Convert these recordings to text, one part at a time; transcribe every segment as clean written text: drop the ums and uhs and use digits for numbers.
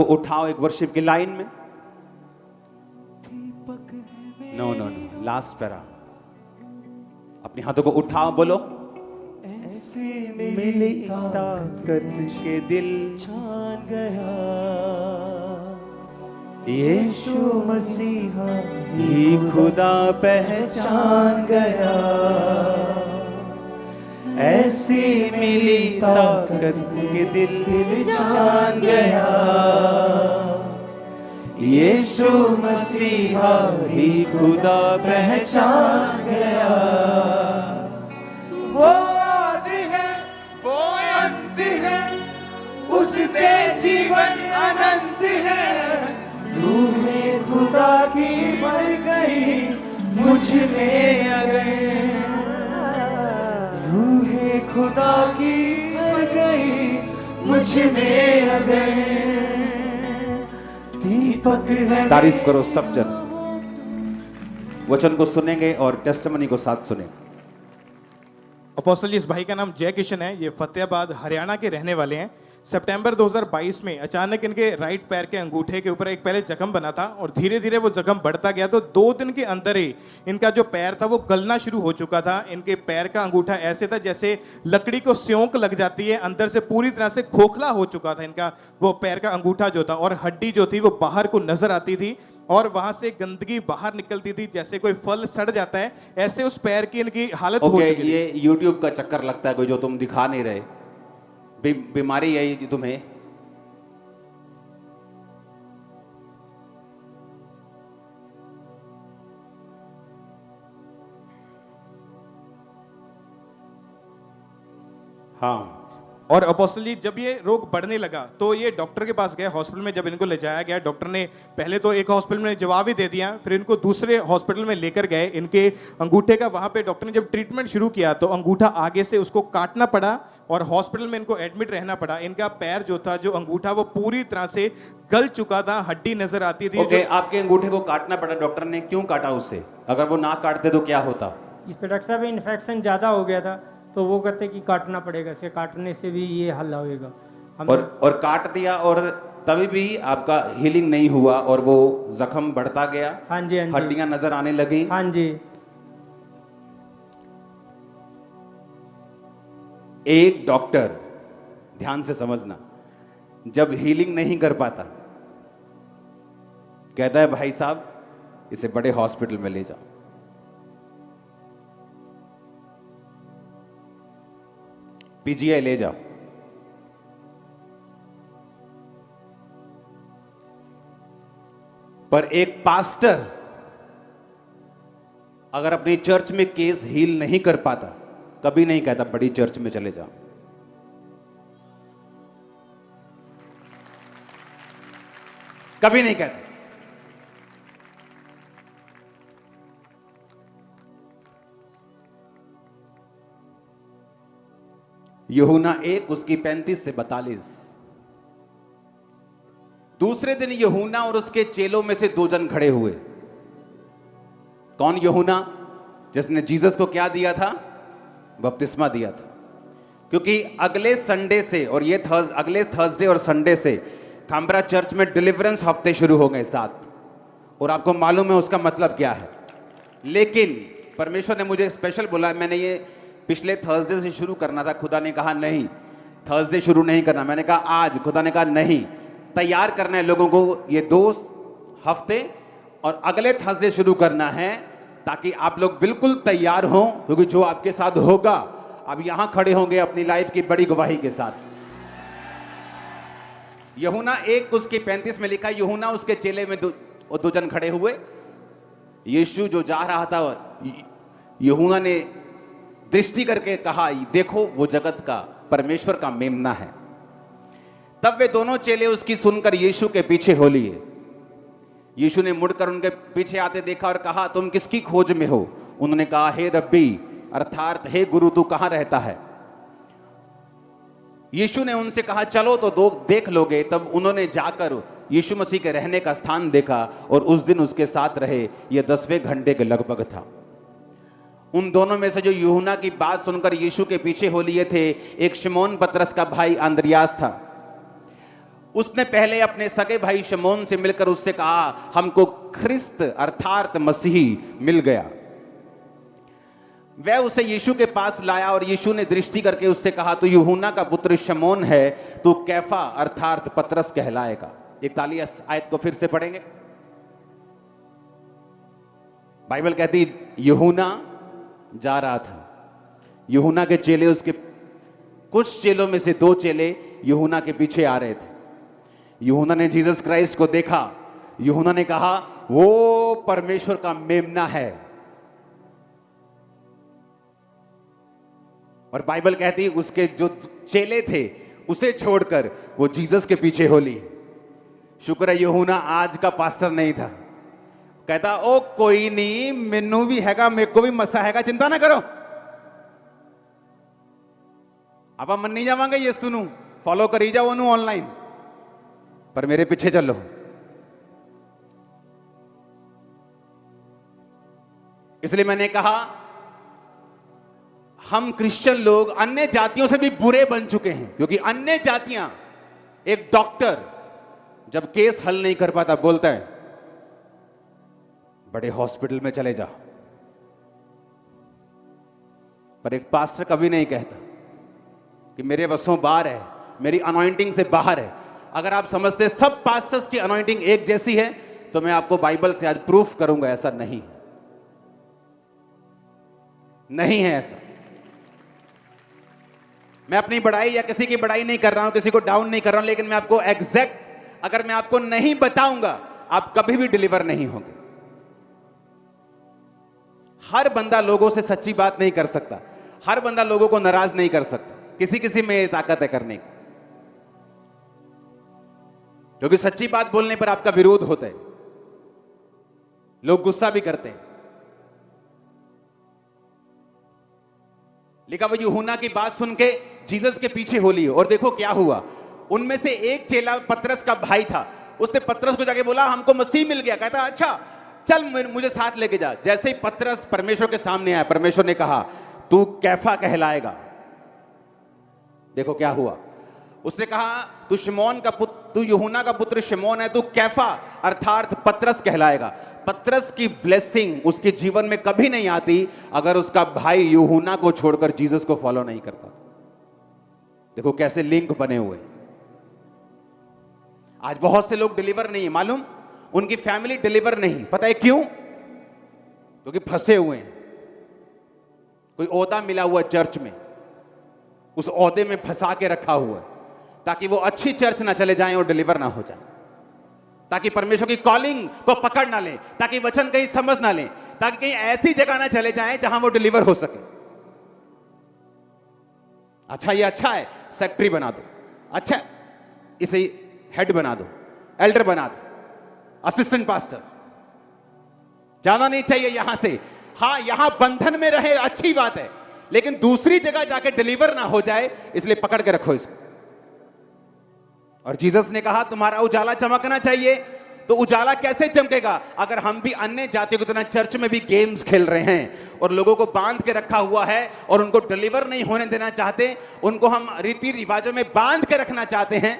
उठाओ एक वर्शिप की लाइन में। No no no, last para. अपने हाथों को उठाओ, बोलो ऐसी मिली ताकत के दिल जान गया, यीशु मसीहा ही खुदा पहचान गया। ऐसी मिली ताकत के दिल जान गया, यीशु मसीहा ही खुदा पहचान गया। वो आदि है, वो अंत है, उससे जीवन अनंत है। रूहे खुदा की मर गई मुझ में अगर, रूहे खुदा की मर गई मुझ में अगर, दीपक है। तारीफ करो सब जन, वचन को सुनेंगे और टेस्टिमनी को साथ सुनेंगे। अपोस्टल इस भाई का नाम जय किशन है। ये फतेहाबाद हरियाणा के रहने वाले हैं। सितंबर 2022 में अचानक इनके राइट पैर के अंगूठे के ऊपर एक पहले जख्म बना था और धीरे धीरे वो जख्म बढ़ता गया, तो 2 दिन के अंदर ही इनका जो पैर था वो गलना शुरू हो चुका था। इनके पैर का अंगूठा ऐसे था जैसे लकड़ी को स्योंक लग जाती है, अंदर से पूरी तरह से खोखला हो चुका था इनका वो पैर का अंगूठा जो था, और हड्डी जो थी वो बाहर को नजर आती थी और वहां से गंदगी बाहर निकलती थी, जैसे कोई फल सड़ जाता है ऐसे उस पैर की इनकी हालत हो चुकी थी। ये YouTube का चक्कर लगता है कोई, जो तुम दिखा नहीं रहे। बीमारी है ये तुम्हें। हाँ। और अपोस्टल जी जब ये रोग बढ़ने लगा तो ये डॉक्टर के पास गए, हॉस्पिटल में जब इनको ले जाया गया, डॉक्टर ने पहले तो एक हॉस्पिटल में जवाब ही दे दिया, फिर इनको दूसरे हॉस्पिटल में लेकर गए। इनके अंगूठे का वहां पे डॉक्टर ने जब ट्रीटमेंट शुरू किया तो अंगूठा आगे से उसको काटना पड़ा और हॉस्पिटल में इनको एडमिट रहना पड़ा। इनका पैर जो था, जो अंगूठा, वो पूरी तरह से गल चुका था, हड्डी नजर आती थी। आपके अंगूठे को काटना पड़ा, डॉक्टर ने क्यों काटा उसे? अगर वो ना काटते तो क्या होता? इस पे डॉक्टर साहब इन्फेक्शन ज़्यादा हो गया था, तो वो कहते कि काटना पड़ेगा, इसे काटने से भी ये हल होएगा। और काट दिया और तभी भी आपका हीलिंग नहीं हुआ और वो जख्म बढ़ता गया। हाँ जी, हाँ जी, हड्डियां नजर आने लगी। हाँ जी। एक डॉक्टर, ध्यान से समझना, जब हीलिंग नहीं कर पाता कहता है भाई साहब इसे बड़े हॉस्पिटल में ले जाओ। पीजीआई ले जाओ। पर एक पास्टर अगर अपनी चर्च में केस हील नहीं कर पाता, कभी नहीं कहता बड़ी चर्च में चले जाओ। कभी नहीं कहता। यूहन्ना 1 उसकी 35 से 42। दूसरे दिन यूहन्ना और उसके चेलों में से 2 जन खड़े हुए। कौन? यूहन्ना जिसने जीसस को क्या दिया था? बपतिस्मा दिया था। क्योंकि अगले संडे से और ये अगले थर्सडे और संडे से काम्ब्रा चर्च में डिलीवरेंस हफ्ते शुरू हो गए 7, और आपको मालूम है उसका मतलब क्या है। लेकिन परमेश्वर ने मुझे स्पेशल बोला, मैंने ये पिछले थर्सडे से शुरू करना था, खुदा ने कहा नहीं थर्सडे शुरू नहीं करना। मैंने कहा आज, खुदा ने कहा नहीं, तैयार करना है लोगों को ये 2 हफ्ते और अगले थर्सडे शुरू करना है, ताकि आप लोग बिल्कुल तैयार हों, क्योंकि जो आपके साथ होगा, अब यहां खड़े होंगे अपनी लाइफ की बड़ी गवाही के साथ। यूहन्ना 1 उसके 35 में लिखा, यूहन्ना उसके चेले में 2 जन खड़े हुए। यीशु जो जा रहा था, यूहन्ना ने दृष्टि करके कहा देखो वो जगत का परमेश्वर का मेमना है। तब वे दोनों चेले उसकी सुनकर यीशु के पीछे हो लिए। यीशु ने मुड़कर उनके पीछे आते देखा और कहा तुम किसकी खोज में हो? उन्होंने कहा हे रब्बी, अर्थात हे गुरु, तू कहां रहता है? यीशु ने उनसे कहा चलो तो देख लोगे। तब उन्होंने जाकर यीशु मसीह के रहने का स्थान देखा और उस दिन उसके साथ रहे। यह 10वें घंटे के लगभग था। उन दोनों में से जो यूहन्ना की बात सुनकर यीशु के पीछे हो लिए थे, एक शिमोन पतरस का भाई अंद्रियास था। उसने पहले अपने सगे भाई शमौन से मिलकर उससे कहा, हमको ख्रिस्त अर्थात मसीही मिल गया। वह उसे यीशु के पास लाया और यीशु ने दृष्टि करके उससे कहा, तू यूहन्ना का पुत्र शमौन है, तू कैफा अर्थात पतरस कहलाएगा। 41 आयत को फिर से पढ़ेंगे। बाइबल कहती यूहन्ना जा रहा था, यूहन्ना के चेले, उसके कुछ चेलों में से 2 चेले यूहन्ना के पीछे आ रहे थे। यूहन्ना ने जीसस क्राइस्ट को देखा। यूहन्ना ने कहा, वो परमेश्वर का मेमना है। और बाइबल कहती उसके जो चेले थे उसे छोड़कर वो जीसस के पीछे हो ली। शुक्र है यूहन्ना आज का पास्टर नहीं था। कहता, ओ कोई नहीं, मैनू भी हैगा, मेरे को भी मसा हैगा, चिंता ना करो, आप मन नहीं जावांगे यीशु नु फॉलो करी जाओ ओनू ऑनलाइन, पर मेरे पीछे चलो। इसलिए मैंने कहा, हम क्रिश्चियन लोग अन्य जातियों से भी बुरे बन चुके हैं, क्योंकि अन्य जातियां, एक डॉक्टर जब केस हल नहीं कर पाता बोलता है, बड़े हॉस्पिटल में चले जाओ, पर एक पास्टर कभी नहीं कहता कि मेरे वसों बाहर है, मेरी अनॉइंटिंग से बाहर है। अगर आप समझते सब पास्टर्स की अनॉइंटिंग एक जैसी है, तो मैं आपको बाइबल से आज प्रूफ करूंगा ऐसा नहीं है, नहीं है ऐसा। मैं अपनी बड़ाई या किसी की बड़ाई नहीं कर रहा हूं, किसी को डाउन नहीं कर रहा हूं, लेकिन मैं आपको एग्जैक्ट, अगर मैं आपको नहीं बताऊंगा, आप कभी भी डिलीवर नहीं होंगे। हर बंदा लोगों से सच्ची बात नहीं कर सकता, हर बंदा लोगों को नाराज नहीं कर सकता, किसी किसी में ये ताकत है करने की, क्योंकि सच्ची बात बोलने पर आपका विरोध होता है, लोग गुस्सा भी करते हैं। लेकिन वो यूहन्ना की बात सुन के जीसस के पीछे हो लिए, और देखो क्या हुआ। उनमें से एक चेला पतरस का भाई था, उसने पतरस को जाके बोला, हमको मसीह मिल गया। कहता, अच्छा चल मुझे साथ लेके जा। जैसे ही पतरस परमेश्वर के सामने आया, परमेश्वर ने कहा, तू कैफा कहलाएगा। देखो क्या हुआ, उसने कहा, तू शमौन का पुत्र, तू यूहन्ना का पुत्र शमौन है, तू कैफा अर्थात पतरस कहलाएगा। पतरस की ब्लेसिंग उसके जीवन में कभी नहीं आती अगर उसका भाई यूहन्ना को छोड़कर जीसस को फॉलो नहीं करता। देखो कैसे लिंक बने हुए। आज बहुत से लोग डिलीवर नहीं है, मालूम, उनकी फैमिली डिलीवर नहीं। पता है क्यों? क्योंकि फंसे हुए हैं। कोई ओहदा मिला हुआ चर्च में, उस ओहदे में फंसा के रखा हुआ है, ताकि वो अच्छी चर्च ना चले जाएं और डिलीवर ना हो जाए, ताकि परमेश्वर की कॉलिंग को पकड़ ना लें, ताकि वचन कहीं समझ ना लें, ताकि कहीं ऐसी जगह ना चले जाएं जहां वो डिलीवर हो सके। अच्छा ये अच्छा है, सेक्रेटरी बना दो, अच्छा इसे हेड बना दो, एल्डर बना दो, असिस्टेंट पास्टर, जाना नहीं चाहिए यहां से। हाँ यहां बंधन में रहे, अच्छी बात है, लेकिन दूसरी जगह जाके डिलीवर ना हो जाए, इसलिए पकड़ के रखो इसको। और जीसस ने कहा तुम्हारा उजाला चमकना चाहिए। तो उजाला कैसे चमकेगा? अगर हम भी अन्य जातियों की तरह चर्च में भी गेम्स खेल रहे हैं और लोगों को बांध के रखा हुआ है और उनको डिलीवर नहीं होने देना चाहते, उनको हम रीति रिवाजों में बांध के रखना चाहते हैं।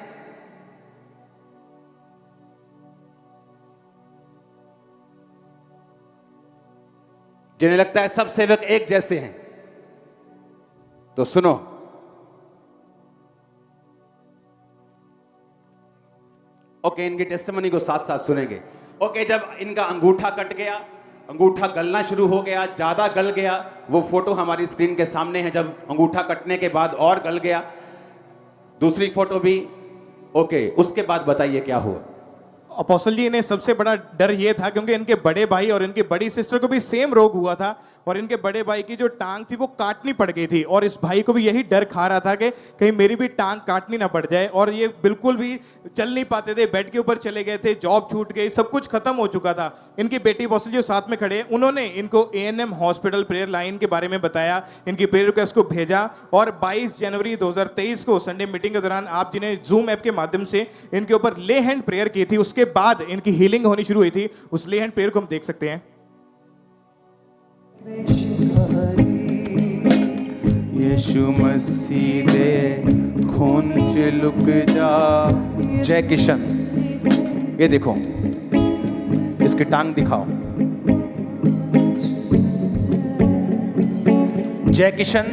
जिन्हें लगता है सब सेवक एक जैसे हैं, तो सुनो, ओके इनकी टेस्टिमनी को साथ साथ सुनेंगे। ओके जब इनका अंगूठा कट गया, अंगूठा गलना शुरू हो गया, ज्यादा गल गया, वो फोटो हमारी स्क्रीन के सामने है, जब अंगूठा कटने के बाद और गल गया। दूसरी फोटो भी ओके, उसके बाद बताइए क्या हुआ। अपोस्टल जी, इन्हें सबसे बड़ा डर ये था क्योंकि इनके बड़े भाई और इनकी बड़ी सिस्टर को भी सेम रोग हुआ था और इनके बड़े भाई की जो टांग थी वो काटनी पड़ गई थी और इस भाई को भी यही डर खा रहा था कि कहीं मेरी भी टांग काटनी ना पड़ जाए। और ये बिल्कुल भी चल नहीं पाते थे, बेड के ऊपर चले गए थे, जॉब छूट गई, सब कुछ खत्म हो चुका था। इनकी बेटी अपोस्टल जी साथ में खड़े, उन्होंने इनको ANM हॉस्पिटल प्रेयर लाइन के बारे में बताया, इनकी प्रेयर रिक्वेस्ट को भेजा और 22 जनवरी 2023 को संडे मीटिंग के दौरान आप जिन्हें जूम ऐप के माध्यम से इनके ऊपर ले हैंड प्रेयर की थी, उसके बाद इनकी हीलिंग होनी शुरू हुई थी। उस ले हैंड प्रेयर को हम देख सकते हैं। यीशु मसीह दे खून च लुक जा। जय किशन, ये देखो, इसकी टांग दिखाओ। जय किशन,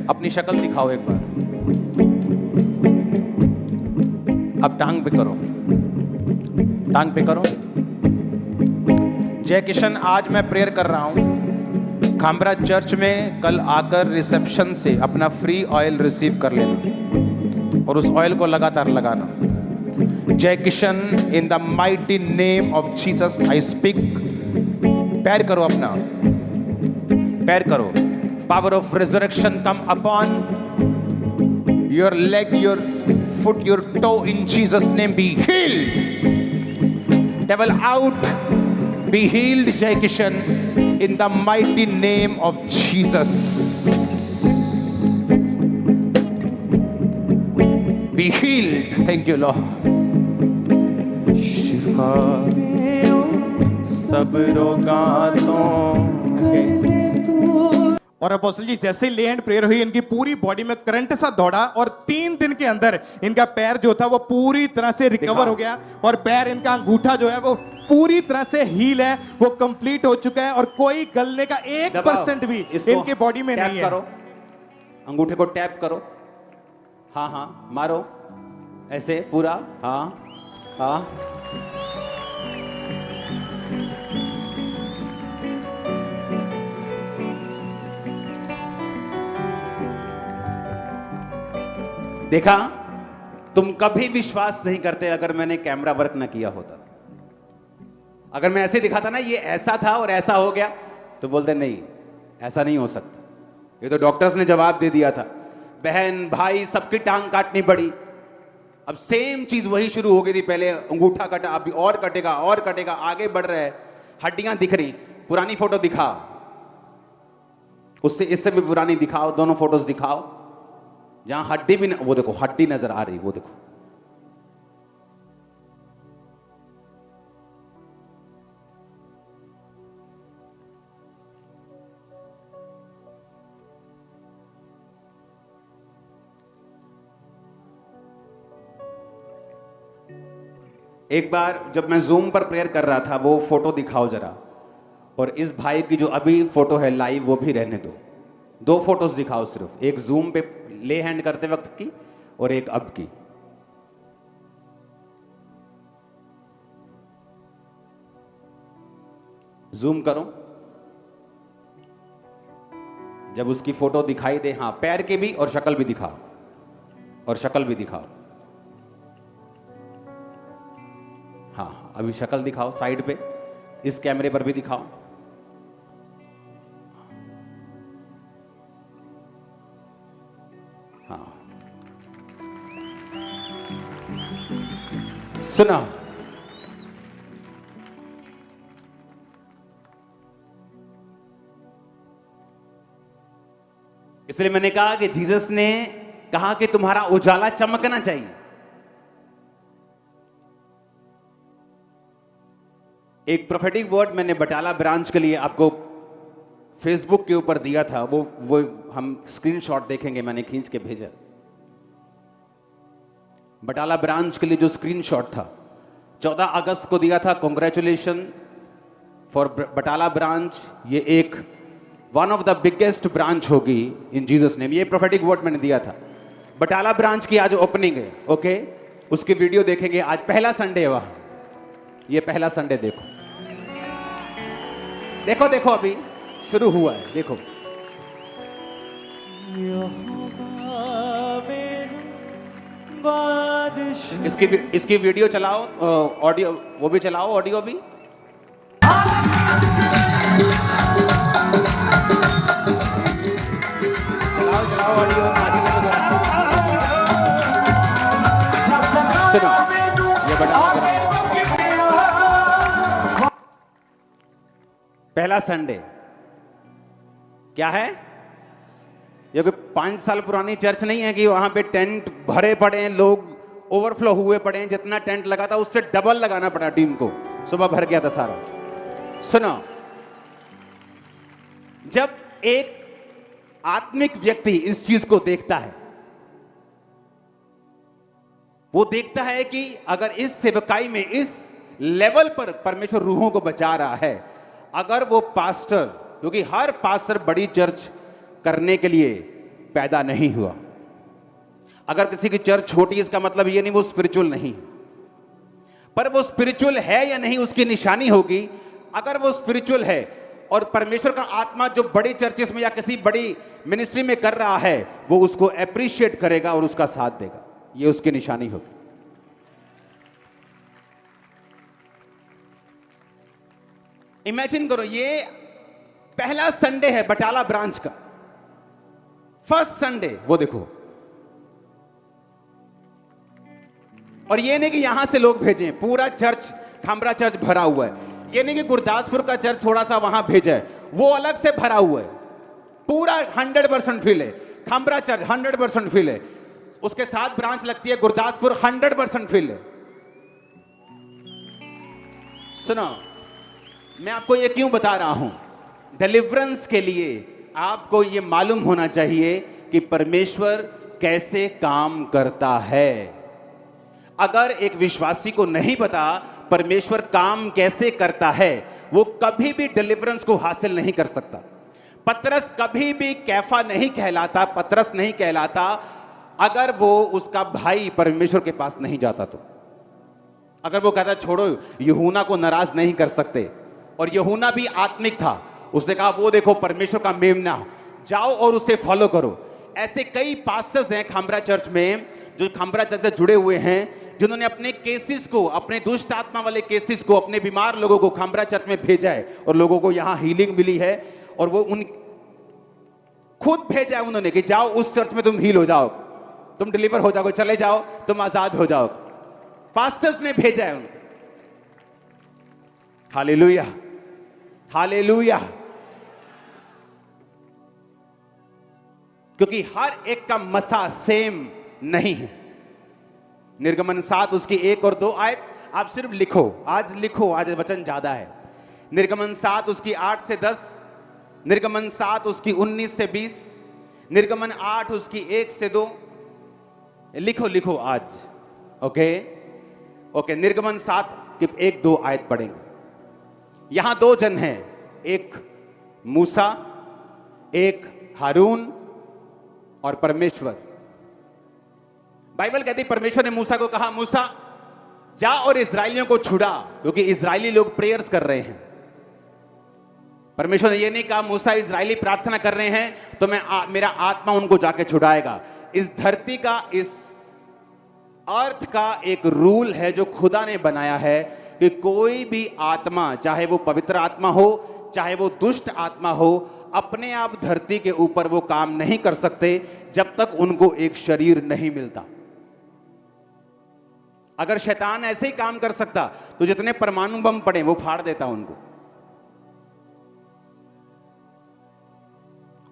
अपनी शक्ल दिखाओ एक बार। अब टांग पे करो, टांग पे करो। जय किशन, आज मैं प्रेयर कर रहा हूं, खामरा चर्च में कल आकर रिसेप्शन से अपना फ्री ऑयल रिसीव कर लेना और उस ऑयल को लगातार लगाना। Jai Kishan, in the mighty name of Jesus I speak. पैर करो, अपना पैर करो। Power of resurrection come upon your leg, your foot, your toe, in Jesus name be healed. Devil out, be healed Jai Kishan in the mighty name of Jesus. Be healed. Thank you Lord. शिफा सब रोगातों के। और apostle जी जैसे ही ले hand prayer हुई, इनकी पूरी body में current सा दौड़ा और 3 दिन के अंदर इनका पैर जो था वो पूरी तरह से रिकवर हो गया और पैर, इनका अंगूठा जो है वो पूरी तरह से हील है, वो कंप्लीट हो चुका है और कोई गलने का 1% भी इनके बॉडी में नहीं है। करो, अंगूठे को टैप करो। हाँ हाँ, मारो ऐसे पूरा। हाँ हाँ, देखा, तुम कभी विश्वास नहीं करते अगर मैंने कैमरा वर्क ना किया होता। अगर मैं ऐसे दिखाता ना ये ऐसा था और ऐसा हो गया, तो बोलते नहीं ऐसा नहीं हो सकता। ये तो डॉक्टर्स ने जवाब दे दिया था। बहन भाई सबकी टांग काटनी पड़ी। अब सेम चीज वही शुरू हो गई थी। पहले अंगूठा कटा, अभी और कटेगा और कटेगा, आगे बढ़ रहे हैं। हड्डियां दिख रही। पुरानी फोटो दिखाओ, उससे इससे भी पुरानी दिखाओ, दोनों फोटोज दिखाओ जहां हड्डी भी वो देखो, हड्डी नजर आ रही, वो देखो। एक बार जब मैं जूम पर प्रेयर कर रहा था, वो फोटो दिखाओ जरा, और इस भाई की जो अभी फोटो है लाइव वो भी रहने दो। 2 फोटोज दिखाओ सिर्फ, एक जूम पे ले हैंड करते वक्त की और एक अब की। जूम करो, जब उसकी फोटो दिखाई दे। हाँ, पैर के भी और शक्ल भी दिखाओ, और शक्ल भी दिखाओ। हाँ, अभी शक्ल दिखाओ साइड पे, इस कैमरे पर भी दिखाओ। हाँ, सुना। इसलिए मैंने कहा कि जीसस ने कहा कि तुम्हारा उजाला चमकना चाहिए। एक प्रोफेटिक वर्ड मैंने बटाला ब्रांच के लिए आपको फेसबुक के ऊपर दिया था, वो हम स्क्रीनशॉट देखेंगे, मैंने खींच के भेजा। बटाला ब्रांच के लिए जो स्क्रीनशॉट था 14 अगस्त को दिया था। Congratulation for Batala branch. ये एक one of the biggest branch होगी इन जीसस नेम। ये प्रोफेटिक वर्ड मैंने दिया था। बटाला ब्रांच की आज ओपनिंग है, ओके, उसकी वीडियो देखेंगे। आज पहला संडे है वहां, ये पहला संडे देखो देखो देखो, अभी शुरू हुआ है, देखो। इसकी वीडियो चलाओ, ऑडियो वो भी चलाओ, ऑडियो भी। चलाओ चलाओ ऑडियो, नाचने को जरा। सुनो, ये बटाला ब्रांच पहला संडे क्या है? ये कोई 5 साल पुरानी चर्च नहीं है कि वहां पे टेंट भरे पड़े हैं, लोग ओवरफ्लो हुए पड़े हैं। जितना टेंट लगा था उससे डबल लगाना पड़ा टीम को, सुबह भर गया था सारा। सुनो, जब एक आत्मिक व्यक्ति इस चीज को देखता है वो देखता है कि अगर इस सेवकाई में इस लेवल पर परमेश्वर रूहों को बचा रहा है, अगर वो पास्टर, क्योंकि हर पास्टर बड़ी चर्च करने के लिए पैदा नहीं हुआ। अगर किसी की चर्च छोटी, इसका मतलब ये नहीं वो स्पिरिचुअल नहीं, पर वो स्पिरिचुअल है या नहीं उसकी निशानी होगी। अगर वो स्पिरिचुअल है और परमेश्वर का आत्मा जो बड़ी चर्चेस में या किसी बड़ी मिनिस्ट्री में कर रहा है, वो उसको अप्रिशिएट करेगा और उसका साथ देगा, ये उसकी निशानी होगी। इमेजिन करो, ये पहला संडे है बटाला ब्रांच का, फर्स्ट संडे, वो देखो। और ये नहीं कि यहां से लोग भेजे, पूरा चर्च, खामरा चर्च भरा हुआ है। ये नहीं कि गुरदासपुर का चर्च थोड़ा सा वहां भेजा है, वो अलग से भरा हुआ है, पूरा 100% फिल है। खामरा चर्च 100% फिल है, उसके साथ ब्रांच लगती है गुरदासपुर, 100% फिल है। सुनो, मैं आपको ये क्यों बता रहा हूं, डिलीवरेंस के लिए आपको ये मालूम होना चाहिए कि परमेश्वर कैसे काम करता है। अगर एक विश्वासी को नहीं पता परमेश्वर काम कैसे करता है, वो कभी भी डिलीवरेंस को हासिल नहीं कर सकता। पतरस कभी भी कैफा नहीं कहलाता, पतरस नहीं कहलाता, अगर वो उसका भाई परमेश्वर के पास नहीं जाता तो। अगर वो कहता छोड़ो, यूहन्ना को नाराज नहीं कर सकते, और यूहन्ना भी आत्मिक था, उसने कहा वो देखो परमेश्वर का मेमना, जाओ और उसे फॉलो करो। ऐसे कई पास्टर्स हैं खामरा चर्च में, जो खामरा चर्च से जुड़े हुए हैं, जिन्होंने अपने केसेस को, अपने दुष्ट आत्मा वाले केसेस को, अपने बीमार लोगों को खामरा चर्च में भेजा है, और लोगों को यहां हीलिंग मिली है। और वो उन खुद भेजा है उन्होंने कि जाओ उस चर्च में तुम हील हो जाओ, तुम डिलीवर हो जाओगे, चले जाओ, तुम आजाद हो जाओ। पास्टर्स ने भेजा है उनको। Hallelujah, hallelujah. क्योंकि हर एक का मसा सेम नहीं है। निर्गमन 7 उसकी 1 और 2 आयत आप सिर्फ लिखो, आज लिखो, आज वचन ज्यादा है। निर्गमन 7 उसकी 8 से 10, निर्गमन 7 उसकी 19 से 20, निर्गमन 8 उसकी 1 से 2, लिखो लिखो आज। ओके ओके, निर्गमन 7 की 1-2 आयत पढ़ेंगे। यहां 2 जन हैं, एक मूसा, एक हारून और परमेश्वर। बाइबल कहती है परमेश्वर ने मूसा को कहा, मूसा जा और इजरायलियों को छुड़ा, क्योंकि इजरायली लोग प्रेयर्स कर रहे हैं। परमेश्वर ने यह नहीं कहा मूसा इजरायली प्रार्थना कर रहे हैं तो मेरा आत्मा उनको जाके छुड़ाएगा। इस धरती का, इस अर्थ का एक रूल है जो खुदा ने बनाया है कि कोई भी आत्मा, चाहे वो पवित्र आत्मा हो चाहे वो दुष्ट आत्मा हो, अपने आप धरती के ऊपर वो काम नहीं कर सकते जब तक उनको एक शरीर नहीं मिलता। अगर शैतान ऐसे ही काम कर सकता तो जितने परमाणु बम पड़े वो फाड़ देता उनको।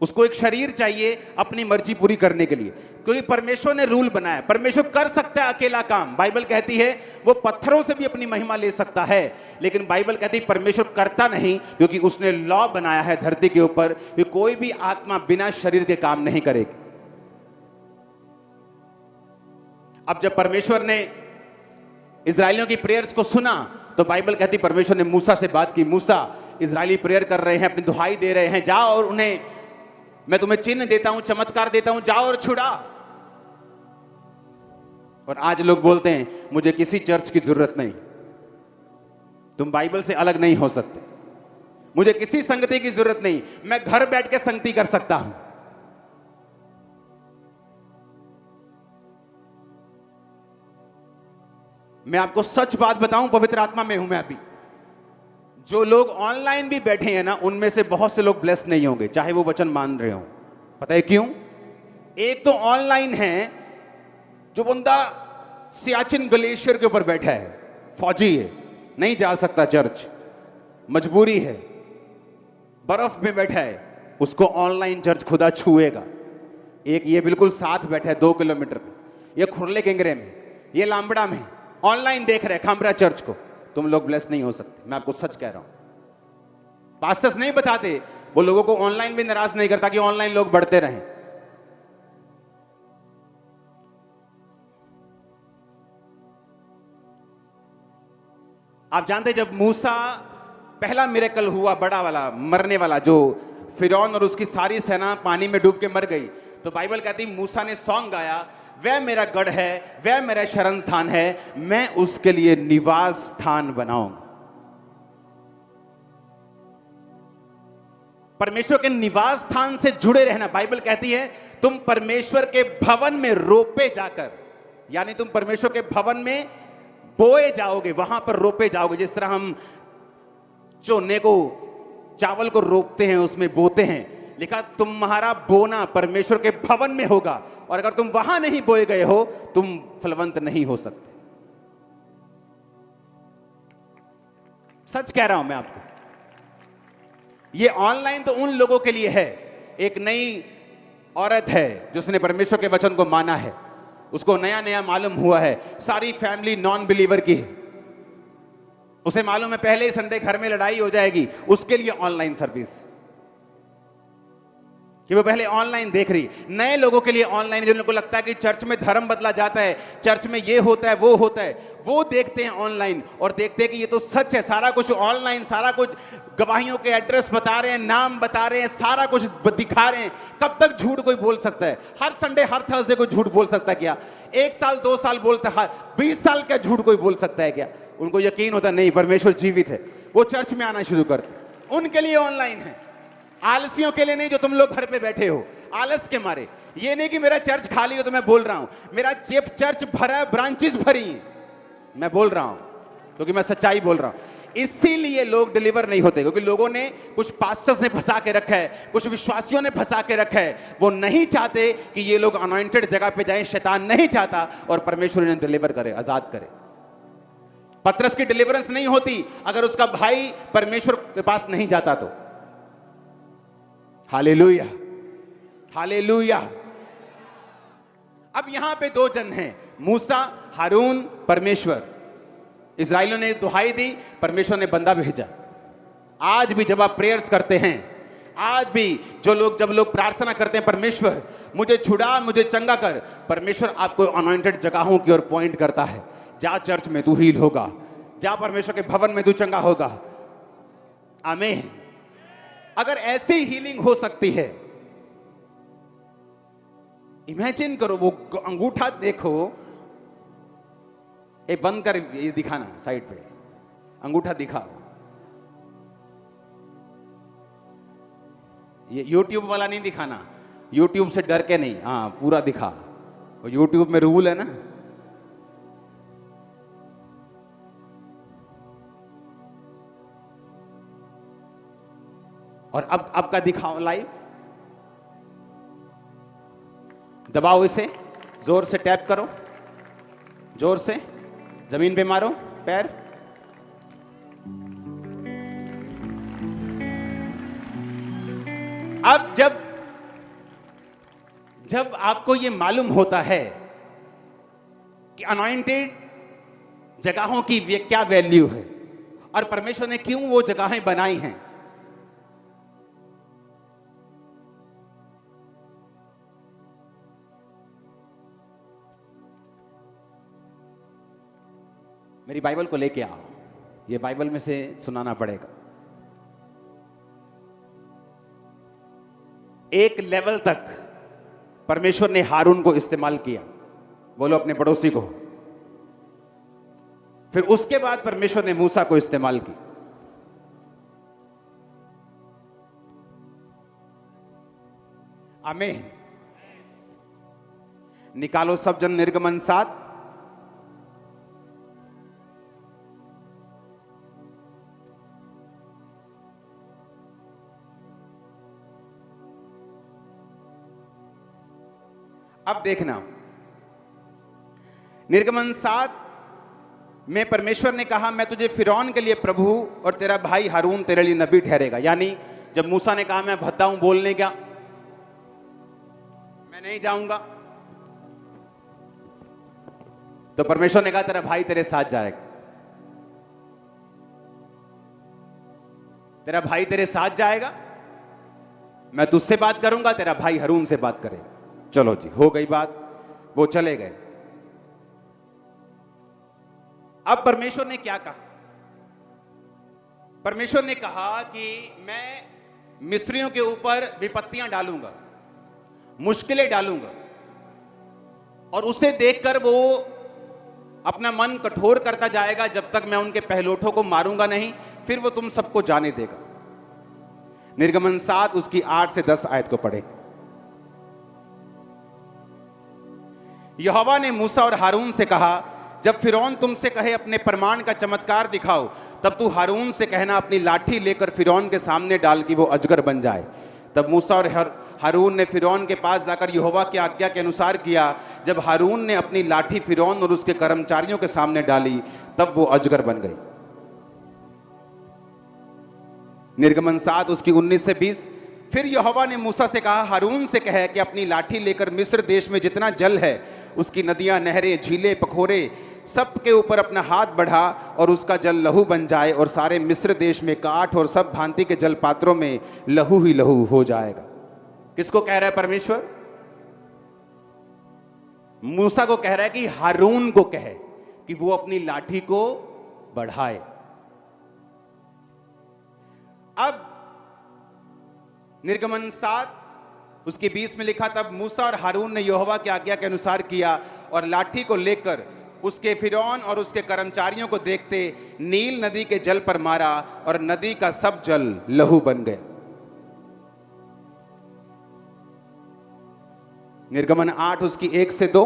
उसको एक शरीर चाहिए अपनी मर्जी पूरी करने के लिए, क्योंकि परमेश्वर ने रूल बनाया। परमेश्वर कर सकता है अकेला काम, बाइबल कहती है वो पत्थरों से भी अपनी महिमा ले सकता है, लेकिन बाइबल कहती है परमेश्वर करता नहीं, क्योंकि उसने लॉ बनाया है धरती के ऊपर कि कोई भी आत्मा बिना शरीर के काम नहीं करेगी। अब जब परमेश्वर ने इजरायलियों की प्रेयर्स को सुना तो बाइबल कहती परमेश्वर ने मूसा से बात की, मूसा इजरायली प्रेयर कर रहे हैं, अपनी दुहाई दे रहे हैं, जाओ और उन्हें, मैं तुम्हें चिन्ह देता हूं, चमत्कार देता हूं, जाओ और छुड़ा। और आज लोग बोलते हैं मुझे किसी चर्च की जरूरत नहीं, तुम बाइबल से अलग नहीं हो सकते, मुझे किसी संगति की जरूरत नहीं, मैं घर बैठ के संगति कर सकता हूं। मैं आपको सच बात बताऊं, पवित्र आत्मा में हूं मैं अभी। जो लोग ऑनलाइन भी बैठे हैं ना, उनमें से बहुत से लोग ब्लेस नहीं होंगे, चाहे वो वचन मान रहे हो। पता है क्यों? एक तो ऑनलाइन है, जो बंदा सियाचिन ग्लेशियर के ऊपर बैठा है, फौजी है, नहीं जा सकता चर्च, मजबूरी है, बर्फ में बैठा है, उसको ऑनलाइन चर्च खुदा छुएगा। एक ये बिल्कुल साथ बैठा है 2 किलोमीटर पे, ये खुरले केंगरे में, ये लांबड़ा में, ऑनलाइन देख रहे खामरा चर्च को। तुम लोग ब्लेस नहीं हो सकते, मैं आपको सच कह रहा हूं। पास्टर्स नहीं बताते, वो लोगों को ऑनलाइन भी नाराज नहीं करता कि ऑनलाइन लोग बढ़ते रहें। आप जानते हैं जब मूसा पहला मिरेकल हुआ बड़ा वाला मरने वाला, जो फिरौन और उसकी सारी सेना पानी में डूब के मर गई, तो बाइबल कहती मूसा ने सॉन्ग गाया, वह मेरा गढ़ है, वह मेरा शरण स्थान है, मैं उसके लिए निवास स्थान बनाऊंगा। परमेश्वर के निवास स्थान से जुड़े रहना। बाइबल कहती है तुम परमेश्वर के भवन में रोपे जाकर, यानी तुम परमेश्वर के भवन में बोए जाओगे, वहां पर रोपे जाओगे। जिस तरह हम चोने को, चावल को रोपते हैं, उसमें बोते हैं, लिखा तुम्हारा बोना परमेश्वर के भवन में होगा, और अगर तुम वहां नहीं बोए गए हो तुम फलवंत नहीं हो सकते। सच कह रहा हूं मैं आपको। ये ऑनलाइन तो उन लोगों के लिए है। एक नई औरत है जिसने परमेश्वर के वचन को माना है, उसको नया नया मालूम हुआ है, सारी फैमिली नॉन बिलीवर की है, उसे मालूम है पहले ही संडे घर में लड़ाई हो जाएगी, उसके लिए ऑनलाइन सर्विस कि वो पहले ऑनलाइन देख रही। नए लोगों के लिए ऑनलाइन, जिन लोगों को लगता है कि चर्च में धर्म बदला जाता है, चर्च में ये होता है वो होता है, वो देखते हैं ऑनलाइन और देखते हैं कि ये तो सच है, सारा कुछ ऑनलाइन, सारा कुछ गवाहियों के एड्रेस बता रहे हैं, नाम बता रहे हैं, सारा कुछ दिखा रहे हैं। कब तक झूठ कोई बोल सकता है? हर संडे हर थर्सडे को झूठ बोल सकता है क्या? 1 साल 2 साल बोलता है, 20 साल का झूठ कोई बोल सकता है क्या? उनको यकीन होता नहीं परमेश्वर जीवित है, वो चर्च में आना शुरू करते। उनके लिए ऑनलाइन है, आलसियों के लिए नहीं जो तुम लोग घर पे बैठे हो आलस के मारे। ये नहीं कि मेरा चर्च खाली हो तो मैं बोल रहा हूं, मेरा चर्च भरा है, ब्रांचेस भरी हैं, मैं बोल रहा हूं क्योंकि मैं सच्चाई बोल रहा हूं। इसीलिए लोग डिलीवर नहीं होते, क्योंकि लोगों ने, कुछ पास्टर्स ने फंसा के रखा है, कुछ विश्वासियों ने फंसा के रखा है। वो नहीं चाहते कि ये लोग अनॉइंटेड जगह पे जाएं, शैतान नहीं चाहता और परमेश्वर इन्हें डिलीवर करे, आजाद करे। पतरस की डिलीवरेंस नहीं होती अगर उसका भाई परमेश्वर के पास नहीं जाता तो। Hallelujah, hallelujah. अब यहां पे 2 जन हैं, मूसा, हारून, परमेश्वर। इस्राएलियों ने दुहाई दी, परमेश्वर ने बंदा भेजा। आज भी जब आप प्रेयर्स करते हैं, आज भी जब लोग प्रार्थना करते हैं, परमेश्वर मुझे छुड़ा, मुझे चंगा कर, परमेश्वर आपको अनॉइंटेड जगहों की ओर पॉइंट करता है। जा चर्च में तू हील होगा, जा परमेश्वर के भवन में तू चंगा होगा। आमीन। अगर ऐसी हीलिंग हो सकती है, इमेजिन करो, वो अंगूठा देखो, एक बंद कर, ये दिखाना साइड पे, अंगूठा दिखाओ। ये यूट्यूब वाला नहीं दिखाना, यूट्यूब से डर के नहीं, हाँ पूरा दिखा। और यूट्यूब में रूल है ना, और अब का दिखाओ लाइव। दबाओ इसे, जोर से टैप करो, जोर से जमीन पे मारो पैर। अब जब आपको ये मालूम होता है कि अनॉइंटेड जगहों की क्या वैल्यू है और परमेश्वर ने क्यों वो जगहें बनाई हैं, मेरी बाइबल को लेके आओ, ये बाइबल में से सुनाना पड़ेगा। एक लेवल तक परमेश्वर ने हारून को इस्तेमाल किया, बोलो अपने पड़ोसी को। फिर उसके बाद परमेश्वर ने मूसा को इस्तेमाल की। आमीन। निकालो सब जन निर्गमन 7। अब देखना, निर्गमन 7 में परमेश्वर ने कहा मैं तुझे फिरौन के लिए प्रभु और तेरा भाई हारून तेरे लिए नबी ठहरेगा। यानी जब मूसा ने कहा मैं भद्दा हूं बोलने का, मैं नहीं जाऊंगा, तो परमेश्वर ने कहा तेरा भाई तेरे साथ जाएगा, तेरा भाई तेरे साथ जाएगा, मैं तुझसे बात करूंगा, तेरा भाई हारून से बात करेगा। चलो जी, हो गई बात, वो चले गए। अब परमेश्वर ने क्या कहा? परमेश्वर ने कहा कि मैं मिस्रियों के ऊपर विपत्तियां डालूंगा, मुश्किलें डालूंगा, और उसे देखकर वो अपना मन कठोर करता जाएगा जब तक मैं उनके पहलोठों को मारूंगा नहीं, फिर वो तुम सबको जाने देगा। निर्गमन 7 उसकी 8 से 10 आयत को पढ़े। यहोवा ने मूसा और हारून से कहा, जब फिरौन तुमसे कहे अपने प्रमाण का चमत्कार दिखाओ, तब तू हारून से कहना अपनी लाठी लेकर फिरौन के सामने डाल कि वो अजगर बन जाए। तब मूसा और हारून ने फिरौन के पास जाकर यहोवा की आज्ञा के अनुसार किया। जब हारून ने अपनी लाठी फिरौन और उसके कर्मचारियों के सामने डाली, तब वो अजगर बन गई। निर्गमन 7 उसकी 19 से 20। फिर यहोवा ने मूसा से कहा, हारून से कहे कि अपनी लाठी लेकर मिस्र देश में जितना जल है, उसकी नदियां, नहरें, झीलें, पखोरे सब के ऊपर अपना हाथ बढ़ा और उसका जल लहू बन जाए, और सारे मिस्र देश में काठ और सब भांति के जल पात्रों में लहू ही लहू हो जाएगा। किसको कह रहा है परमेश्वर? मूसा को कह रहा है कि हारून को कहे कि वो अपनी लाठी को बढ़ाए। अब निर्गमन 7 उसकी 20 में लिखा, तब मूसा और हारून ने यहोवा की आज्ञा के अनुसार किया और लाठी को लेकर उसके फिरौन और उसके कर्मचारियों को देखते नील नदी के जल पर मारा, और नदी का सब जल लहू बन गया। निर्गमन 8 उसकी 1 से 2।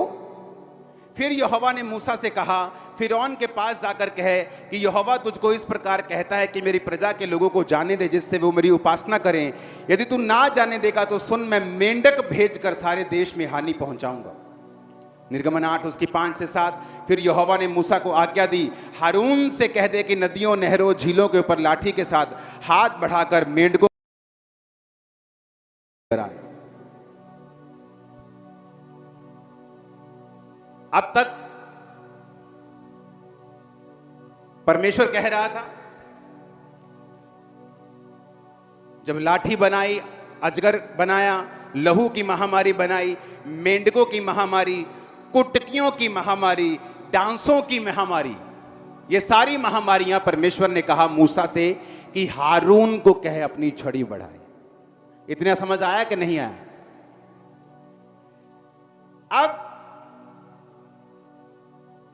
फिर यहोवा ने मूसा से कहा, फिरौन के पास जाकर कहे कि यहोवा तुझको इस प्रकार कहता है कि मेरी प्रजा के लोगों को जाने दे, जिससे वो मेरी उपासना करें। यदि तू ना जाने देगा तो सुन, मैं मेंढक भेजकर सारे देश में हानि पहुंचाऊंगा। निर्गमन 8 उसकी 5 से 7। फिर यहोवा ने मूसा को आज्ञा दी, हारून से कह दे कि नदियों, नहरों, झीलों के ऊपर लाठी के साथ हाथ बढ़ाकर मेंढकों कराए। अब तक परमेश्वर कह रहा था, जब लाठी बनाई, अजगर बनाया, लहू की महामारी बनाई, मेंढकों की महामारी, कुटकियों की महामारी, डांसों की महामारी, ये सारी महामारियां परमेश्वर ने कहा मूसा से कि हारून को कहे अपनी छड़ी बढ़ाए। इतना समझ आया कि नहीं आया? अब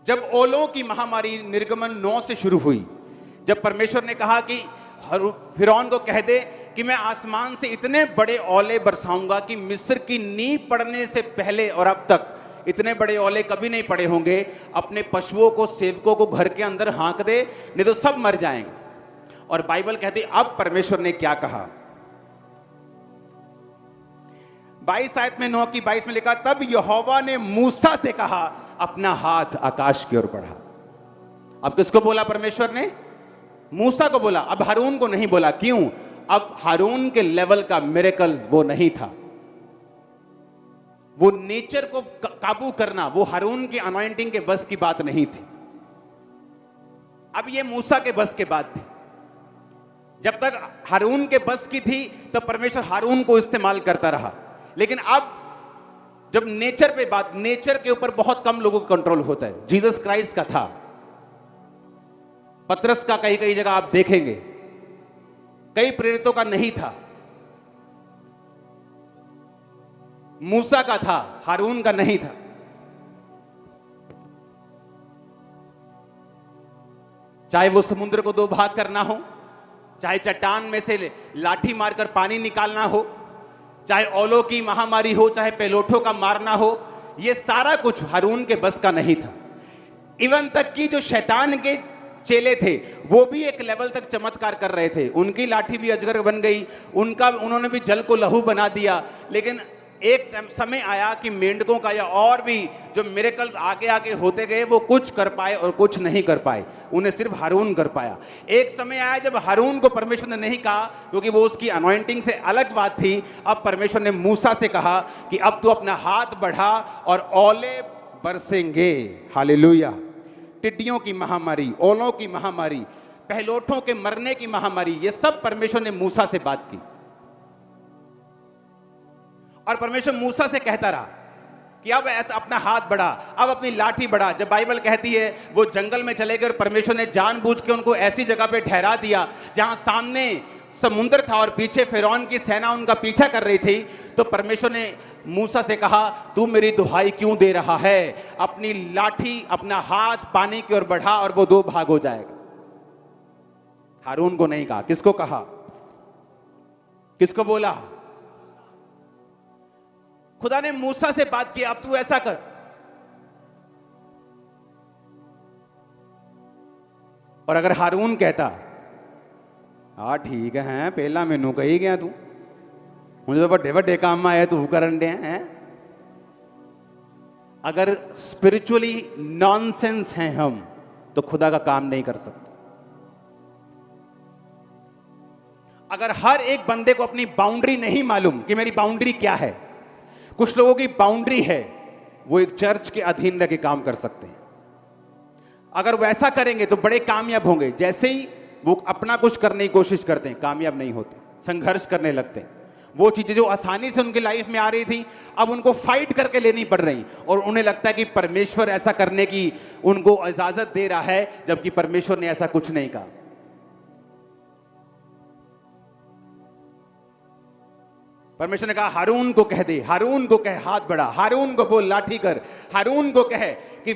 जब ओलों की महामारी निर्गमन 9 से शुरू हुई, जब परमेश्वर ने कहा कि फिरौन को कह दे कि मैं आसमान से इतने बड़े ओले बरसाऊंगा कि मिस्र की नींव पड़ने से पहले और अब तक इतने बड़े ओले कभी नहीं पड़े होंगे, अपने पशुओं को, सेवकों को घर के अंदर हाँक दे, नहीं तो सब मर जाएंगे। और बाइबल कहती अब परमेश्वर ने क्या कहा? 22 आयत में 9 की 22 में लिखा, तब यहोवा ने मूसा से कहा, अपना हाथ आकाश की ओर बढ़ा। अब किसको बोला परमेश्वर ने? मूसा को बोला। अब हारून को नहीं बोला। क्यों? अब हारून के लेवल का मिरेकल्स वो नहीं था। वो नेचर को काबू करना वो हारून की अनॉइंटिंग के बस की बात नहीं थी। अब ये मूसा के बस के बात थी। जब तक हारून के बस की थी तब परमेश्वर हारून को इस्तेमाल करता रहा, लेकिन अब जब नेचर पे बात, नेचर के ऊपर बहुत कम लोगों का कंट्रोल होता है। जीसस क्राइस्ट का था, पतरस का कई कई जगह आप देखेंगे, कई प्रेरितों का नहीं था, मूसा का था, हारून का नहीं था। चाहे वो समुद्र को 2 भाग करना हो, चाहे चट्टान में से लाठी मारकर पानी निकालना हो, चाहे ओलों की महामारी हो, चाहे पेलोठों का मारना हो, ये सारा कुछ हारून के बस का नहीं था। इवन तक कि जो शैतान के चेले थे वो भी एक लेवल तक चमत्कार कर रहे थे। उनकी लाठी भी अजगर बन गई, उन्होंने भी जल को लहू बना दिया। लेकिन एक समय आया कि मेंढकों का या और भी जो मिरेकल्स आगे आगे होते गए, वो कुछ कर पाए और कुछ नहीं कर पाए, उन्हें सिर्फ हारून कर पाया। एक समय आया जब हारून को परमेश्वर ने नहीं कहा, क्योंकि वो उसकी अनॉइंटिंग से अलग बात थी। अब परमेश्वर ने मूसा से कहा कि अब तू अपना हाथ बढ़ा और ओले बरसेंगे। हालेलुया। टिड्डियों की महामारी, ओलों की महामारी, पहलोठों के मरने की महामारी, ये सब परमेश्वर ने मूसा से बात की। और परमेश्वर मूसा से कहता रहा कि अब ऐसा अपना हाथ बढ़ा, अब अपनी लाठी बढ़ा। जब बाइबल कहती है वो जंगल में चले गए और परमेश्वर ने जानबूझ के उनको ऐसी जगह पे ठहरा दिया जहां सामने समुद्र था और पीछे फिरौन की सेना उनका पीछा कर रही थी, तो परमेश्वर ने मूसा से कहा, तू मेरी दुहाई क्यों दे रहा है? अपनी लाठी, अपना हाथ पानी की ओर बढ़ा और वो 2 भाग हो जाएगा। हारून को नहीं कहा, किसको कहा? किसको बोला? खुदा ने मूसा से बात की, अब तू ऐसा कर। और अगर हारून कहता, हाँ ठीक है, पहला मैनू कही गया तू, मुझे तो बड़े बड़े काम आए तू करन दे हैं। अगर स्पिरिचुअली नॉनसेंस हैं हम, तो खुदा का काम नहीं कर सकते। अगर हर एक बंदे को अपनी बाउंड्री नहीं मालूम कि मेरी बाउंड्री क्या है, कुछ लोगों की बाउंड्री है, वो एक चर्च के अधीन रह के काम कर सकते हैं। अगर वैसा करेंगे तो बड़े कामयाब होंगे। जैसे ही वो अपना कुछ करने की कोशिश करते हैं, कामयाब नहीं होते, संघर्ष करने लगते हैं। वो चीजें जो आसानी से उनकी लाइफ में आ रही थी, अब उनको फाइट करके लेनी पड़ रही, और उन्हें लगता है कि परमेश्वर ऐसा करने की उनको इजाजत दे रहा है, जबकि परमेश्वर ने ऐसा कुछ नहीं कहा। परमेश्वर ने कहा, हारून को कह दे, हारून को कह हाथ बढ़ा, हारून को बोल लाठी कर, हारून को कह कि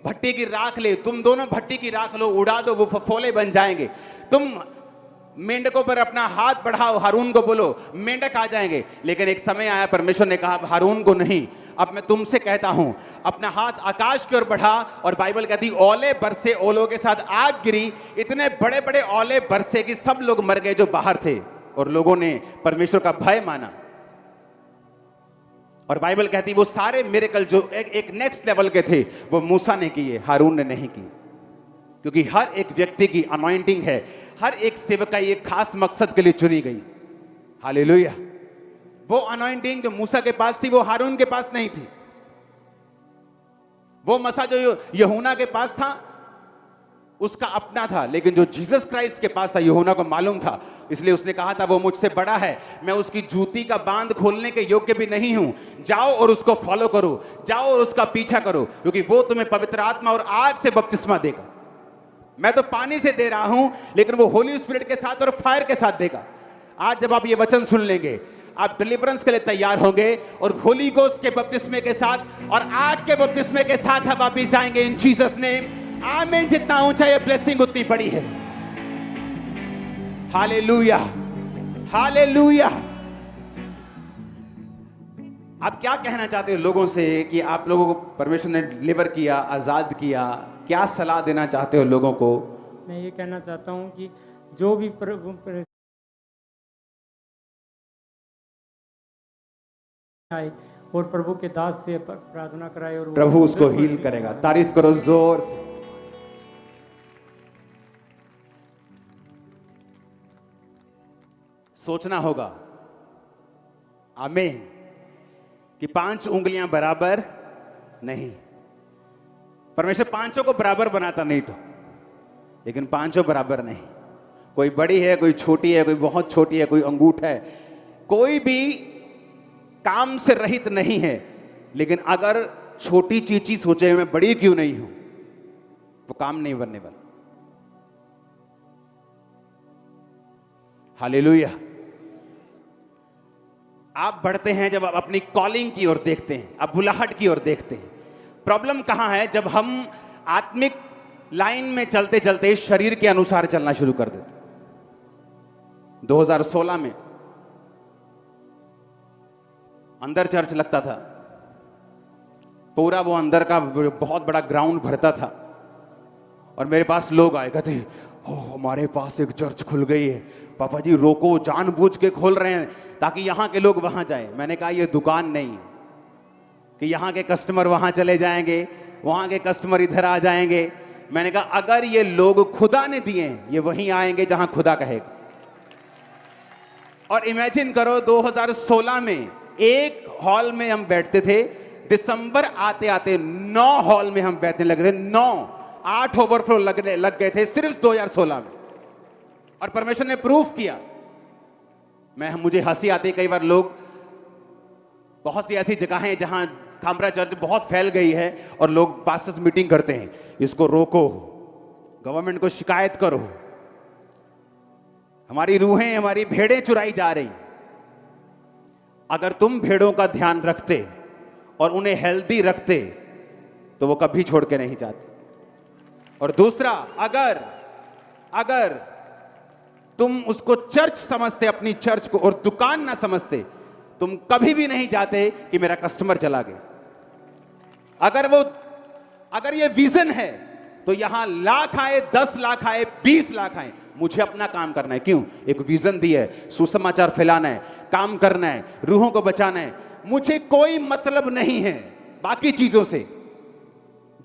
भट्टी की राख ले, तुम दोनों भट्टी की राख लो, उड़ा दो, वो फफोले बन जाएंगे। तुम मेंढकों पर अपना हाथ बढ़ाओ, हारून को बोलो, मेंढक आ जाएंगे। लेकिन एक समय आया, परमेश्वर ने कहा, हारून को नहीं, अब मैं तुमसे कहता हूं, अपना हाथ आकाश की ओर बढ़ा। और बाइबल कहती, ओले बरसे, ओलों के साथ आग गिरी, इतने बड़े बड़े ओले बरसे कि सब लोग मर गए जो बाहर थे, और लोगों ने परमेश्वर का भय माना। और बाइबल कहती, वो सारे मिरेकल जो एक नेक्स्ट लेवल के थे, वो मूसा ने किए, हारून ने नहीं किए। क्योंकि हर एक व्यक्ति की अनॉइंटिंग है, हर एक सेवकाई एक खास मकसद के लिए चुनी गई। हालेलुया। वो अनॉइंटिंग जो मूसा के पास थी, वो हारून के पास नहीं थी। वो मसा जो यूहन्ना के पास था, उसका अपना था, लेकिन जो जीसस क्राइस्ट के पास था, यूहन्ना को मालूम था, इसलिए उसने कहा था, वो मुझसे बड़ा है, मैं उसकी जूती का बांध खोलने के योग्य भी नहीं हूं। जाओ और उसको फॉलो करो, जाओ और उसका पीछा करो, क्योंकि वो तुम्हें पवित्र आत्मा और आग से बपतिस्मा देगा। मैं तो पानी से दे रहा हूं, लेकिन वो होली स्पिरिट के साथ और फायर के साथ देगा। आज जब आप ये वचन सुन लेंगे, आप डिलीवरेंस के लिए तैयार होंगे, और होली गोस्ट के बपतिस्मे के साथ और आग के बपतिस्मे के साथ आप वापिस जाएंगे इन जीसस नेम। आमीन। जितना ऊंचा ये ब्लेसिंग उतनी बड़ी है। Hallelujah, hallelujah. आप क्या कहना चाहते हो लोगों से कि आप लोगों को परमेश्वर ने डिलीवर किया, आजाद किया? क्या सलाह देना चाहते हो लोगों को? मैं ये कहना चाहता हूँ कि जो भी आए और प्रभु के दास से प्रार्थना कराए, और प्रभु उसको हील करेगा। तारीफ करो जोर से। सोचना होगा, आमीन, कि 5 उंगलियां बराबर नहीं। परमेश्वर 5 को बराबर बनाता नहीं तो, लेकिन 5 बराबर नहीं। कोई बड़ी है, कोई छोटी है, कोई बहुत छोटी है, कोई अंगूठा है, कोई भी काम से रहित नहीं है। लेकिन अगर छोटी चीची सोचे मैं बड़ी क्यों नहीं हूं, वो काम नहीं बनने वाला। हालेलुया। आप बढ़ते हैं जब आप अपनी कॉलिंग की ओर देखते हैं, आप बुलाहट की ओर देखते हैं। प्रॉब्लम कहां है? जब हम आत्मिक लाइन में चलते चलते शरीर के अनुसार चलना शुरू कर देते। 2016 में अंदर चर्च लगता था, पूरा वो अंदर का बहुत बड़ा ग्राउंड भरता था, और मेरे पास लोग आए, कहते हमारे पास एक चर्च खुल गई है पापा जी, रोको, जानबूझ के खोल रहे हैं ताकि यहां के लोग वहां जाए। मैंने कहा ये दुकान नहीं कि यहां के कस्टमर वहां चले जाएंगे, वहां के कस्टमर इधर आ जाएंगे। मैंने कहा अगर ये लोग खुदा ने दिए, ये वहीं आएंगे जहां खुदा कहेगा। और इमेजिन करो 2016 में एक हॉल में हम बैठते थे, दिसंबर आते आते 9 हॉल में हम बैठने लगे थे। 8 ओवरफ्लो लग गए थे सिर्फ 2016 में। और परमेश्वर ने प्रूफ किया। मुझे हंसी आती, कई बार लोग, बहुत सी ऐसी जगह हैं जहां खामरा चर्च बहुत फैल गई है और लोग पास्टर्स मीटिंग करते हैं, इसको रोको, गवर्नमेंट को शिकायत करो, हमारी रूहें, हमारी भेड़ें चुराई जा रही। अगर तुम भेड़ों का ध्यान रखते और उन्हें हेल्दी रखते तो वो कभी छोड़ के नहीं जाते। और दूसरा, अगर तुम उसको चर्च समझते, अपनी चर्च को, और दुकान ना समझते, तुम कभी भी नहीं जाते कि मेरा कस्टमर चला गया। अगर ये विजन है तो यहां लाख आए, 10 लाख आए, 20 लाख आए, मुझे अपना काम करना है। क्यों? एक विजन दी है, सुसमाचार फैलाना है, काम करना है, रूहों को बचाना है। मुझे कोई मतलब नहीं है बाकी चीजों से।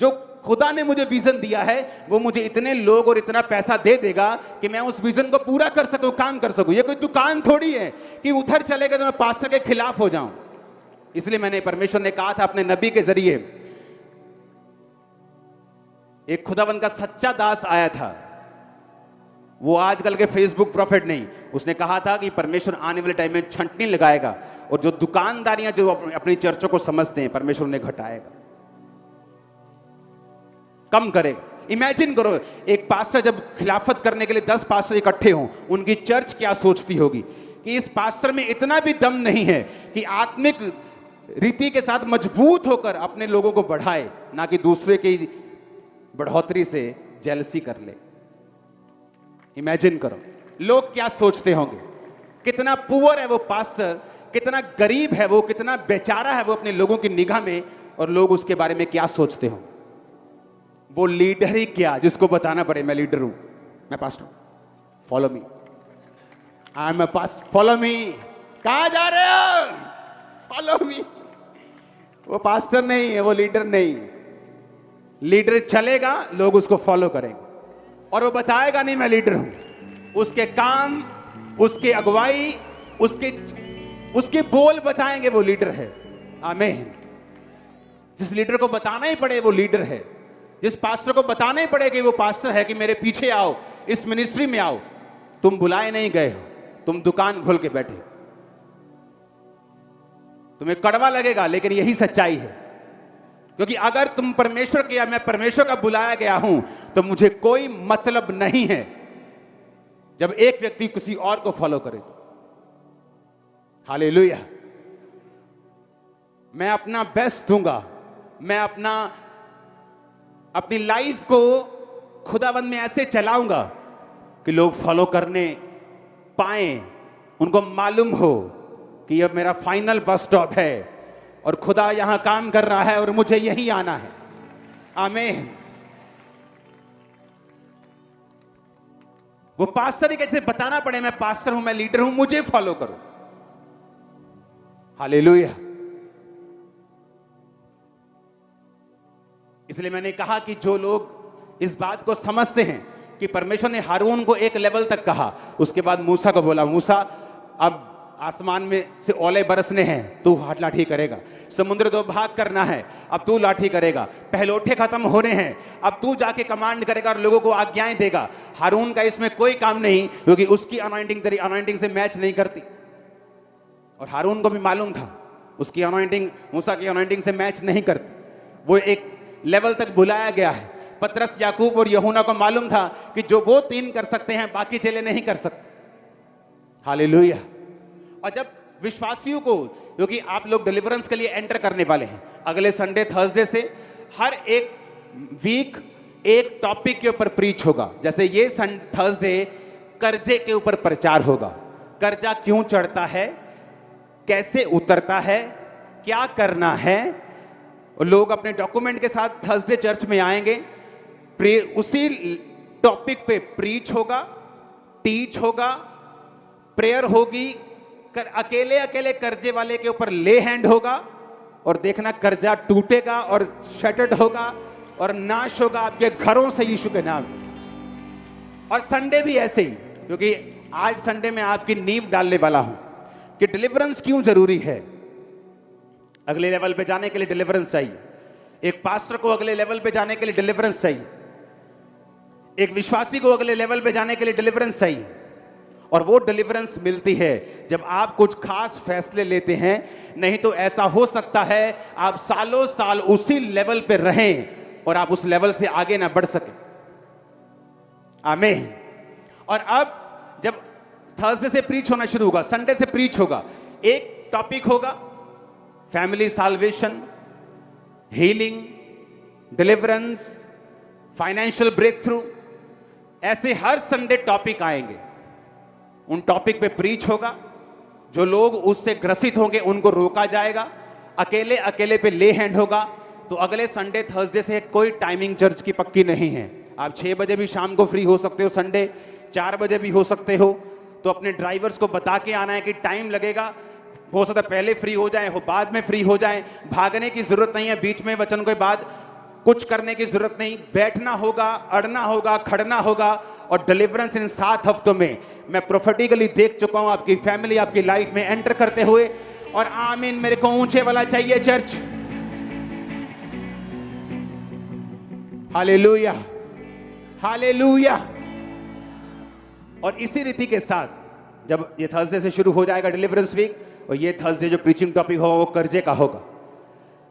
जो खुदा ने मुझे विजन दिया है वो मुझे इतने लोग और इतना पैसा दे देगा कि मैं उस विजन को पूरा कर सकूं, काम कर सकूं। ये कोई दुकान थोड़ी है कि उधर चलेगा तो मैं पास्टर के खिलाफ हो जाऊं। इसलिए मैंने, परमेश्वर ने कहा था अपने नबी के जरिए, एक खुदावंद का सच्चा दास आया था, वो आजकल के फेसबुक प्रॉफिट नहीं। उसने कहा था कि परमेश्वर आने वाले टाइम में छंटनी लगाएगा और जो दुकानदारियां जो अपनी चर्चों को समझते हैं, परमेश्वर उन्हें घटाएगा, कम करेगा। इमेजिन करो, एक पास्टर जब खिलाफत करने के लिए 10 पास्टर इकट्ठे हों, उनकी चर्च क्या सोचती होगी कि इस पास्टर में इतना भी दम नहीं है कि आत्मिक रीति के साथ मजबूत होकर अपने लोगों को बढ़ाए, ना कि दूसरे की बढ़ोतरी से जेलसी कर ले। इमेजिन करो लोग क्या सोचते होंगे, कितना पुअर है वो पास्टर, कितना गरीब है वो, कितना बेचारा है वो अपने लोगों की निगाह में, और लोग उसके बारे में क्या सोचते होंगे। वो लीडर ही क्या जिसको बताना पड़े मैं लीडर हूं, मैं pastor, follow me, I am a pastor, follow me. कहां जा रहे हो? Follow me. वो पास्टर नहीं है, वो लीडर नहीं। लीडर चलेगा, लोग उसको फॉलो करेंगे, और वो बताएगा नहीं मैं लीडर हूं। उसके काम, उसकी अगुवाई, उसके बोल बताएंगे वो लीडर है। आमीन। जिस लीडर को बताना ही पड़े वो लीडर है, जिस पास्टर को बताना ही पड़े कि वो पास्टर है, कि मेरे पीछे आओ, इस मिनिस्ट्री में आओ। तुम बुलाए नहीं गए हो, तुम दुकान खोल के बैठे। तुम्हें कड़वा लगेगा लेकिन यही सच्चाई है, क्योंकि अगर तुम परमेश्वर के या मैं परमेश्वर का बुलाया गया हूं तो मुझे कोई मतलब नहीं है जब एक व्यक्ति किसी और को फॉलो करे तो। हालेलुया। मैं अपना बेस्ट दूंगा, मैं अपनी लाइफ को खुदाबंद में ऐसे चलाऊंगा कि लोग फॉलो करने पाए, उनको मालूम हो कि यह मेरा फाइनल बस स्टॉप है और खुदा यहां काम कर रहा है और मुझे यही आना है। आमीन। वो पास्टर ही कैसे बताना पड़े मैं पास्टर हूं, मैं लीडर हूं, मुझे फॉलो करो। हालेलुया। इसलिए मैंने कहा कि जो लोग इस बात को समझते हैं कि परमेश्वर ने हारून को एक लेवल तक कहा, उसके बाद मूसा को बोला, मूसा अब आसमान में से ओले बरसने हैं, तू हाथ लाठी करेगा, समुद्र 2 भाग करना है, अब तू लाठी करेगा, पहलोठे खत्म हो रहे हैं, अब तू जाके कमांड करेगा और लोगों को आज्ञाएं देगा। हारून का इसमें कोई काम नहीं, क्योंकि उसकी अनॉइंटिंग तेरी अनॉइंटिंग से मैच नहीं करती, और हारून को भी मालूम था उसकी अनॉइंटिंग मूसा की अनॉइंटिंग से मैच नहीं करती। वो एक लेवल तक बुलाया गया है। पतरस, याकूब और यूहन्ना को मालूम था कि जो वो 3 कर सकते हैं बाकी चेले नहीं कर सकते। हालेलुया। और जब विश्वासियों को, क्योंकि आप लोग डिलीवरेंस के लिए एंटर करने वाले हैं, अगले संडे थर्सडे से हर एक वीक एक टॉपिक के ऊपर प्रीच होगा। जैसे ये थर्सडे कर्जे के ऊपर प्रचार होगा। कर्जा क्यों चढ़ता है, कैसे उतरता है, क्या करना है। और लोग अपने डॉक्यूमेंट के साथ थर्सडे चर्च में आएंगे, उसी टॉपिक पे प्रीच होगा, टीच होगा, प्रेयर होगी, अकेले अकेले कर्जे वाले के ऊपर ले हैंड होगा, और देखना कर्जा टूटेगा और शटर्ड होगा और नाश होगा आपके घरों से यीशु के नाम। और संडे भी ऐसे ही, क्योंकि आज संडे में आपकी नींव डालने वाला हूं कि डिलीवरेंस क्यों जरूरी है। अगले लेवल पे जाने के लिए डिलीवरेंस चाहिए। एक पास्टर को अगले लेवल पे जाने के लिए डिलीवरेंस चाहिए। एक विश्वासी को अगले लेवल पे जाने के लिए डिलीवरेंस चाहिए। और वो डिलीवरेंस मिलती है जब आप कुछ खास फैसले लेते हैं। नहीं तो ऐसा हो सकता है आप सालों साल उसी लेवल पे रहें और आप उस लेवल से आगे ना बढ़ सके। आमीन। और अब जब थर्सडे से प्रीच होना शुरू होगा, संडे से प्रीच होगा, एक टॉपिक होगा family salvation, healing, deliverance, financial breakthrough. ऐसे हर संडे टॉपिक आएंगे, उन टॉपिक पे प्रीच होगा। जो लोग उससे ग्रसित होंगे उनको रोका जाएगा, अकेले अकेले पे ले हैंड होगा। तो अगले संडे थर्सडे से कोई टाइमिंग चर्च की पक्की नहीं है। आप 6 बजे भी शाम को फ्री हो सकते हो, संडे 4 बजे भी हो सकते हो। तो अपने ड्राइवर्स को बता के आना है कि टाइम लगेगा, हो सकता है पहले फ्री हो जाए, हो बाद में फ्री हो जाए। भागने की जरूरत नहीं है, बीच में वचन के बाद कुछ करने की जरूरत नहीं। बैठना होगा, अड़ना होगा, खड़ना होगा। और डिलीवरेंस इन 7 हफ्तों में मैं प्रोफेटिकली देख चुका हूं आपकी फैमिली, आपकी लाइफ में एंटर करते हुए। और आमीन। मेरे को ऊंचे वाला चाहिए चर्च। Hallelujah, hallelujah. और इसी रीति के साथ जब ये थर्सडे से शुरू हो जाएगा डिलीवरेंस वीक, और ये थर्सडे जो प्रीचिंग टॉपिक होगा वो कर्जे का होगा।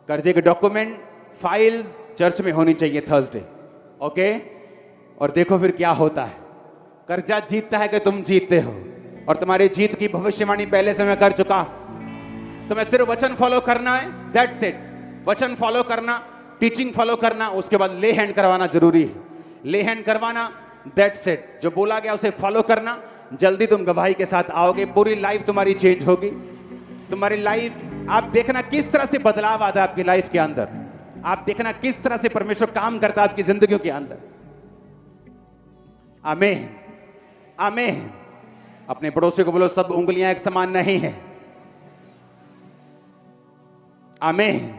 कर्जे के डॉक्यूमेंट, फाइल्स चर्च में होनी चाहिए थर्सडे, ओके। और देखो फिर क्या होता है। कर्जा जीतता है कि तुम जीतते हो, और तुम्हारी जीत की भविष्यवाणी पहले से मैं कर चुका। तुम्हें सिर्फ वचन फॉलो करना है, दैट्स इट। वचन फॉलो करना, टीचिंग फॉलो करना, उसके बाद ले हैंड करवाना जरूरी है। ले हैंड करवाना, दैट्स इट। जो बोला गया उसे फॉलो करना, जल्दी तुम गवाही के साथ आओगे। पूरी लाइफ तुम्हारी चेंज होगी। तुम्हारी लाइफ, आप देखना किस तरह से बदलाव आता है आपकी लाइफ के अंदर। आप देखना किस तरह से परमेश्वर काम करता है आपकी जिंदगियों के अंदर। आमीन, आमीन। अपने पड़ोसी को बोलो, सब उंगलियां एक समान नहीं है। आमीन।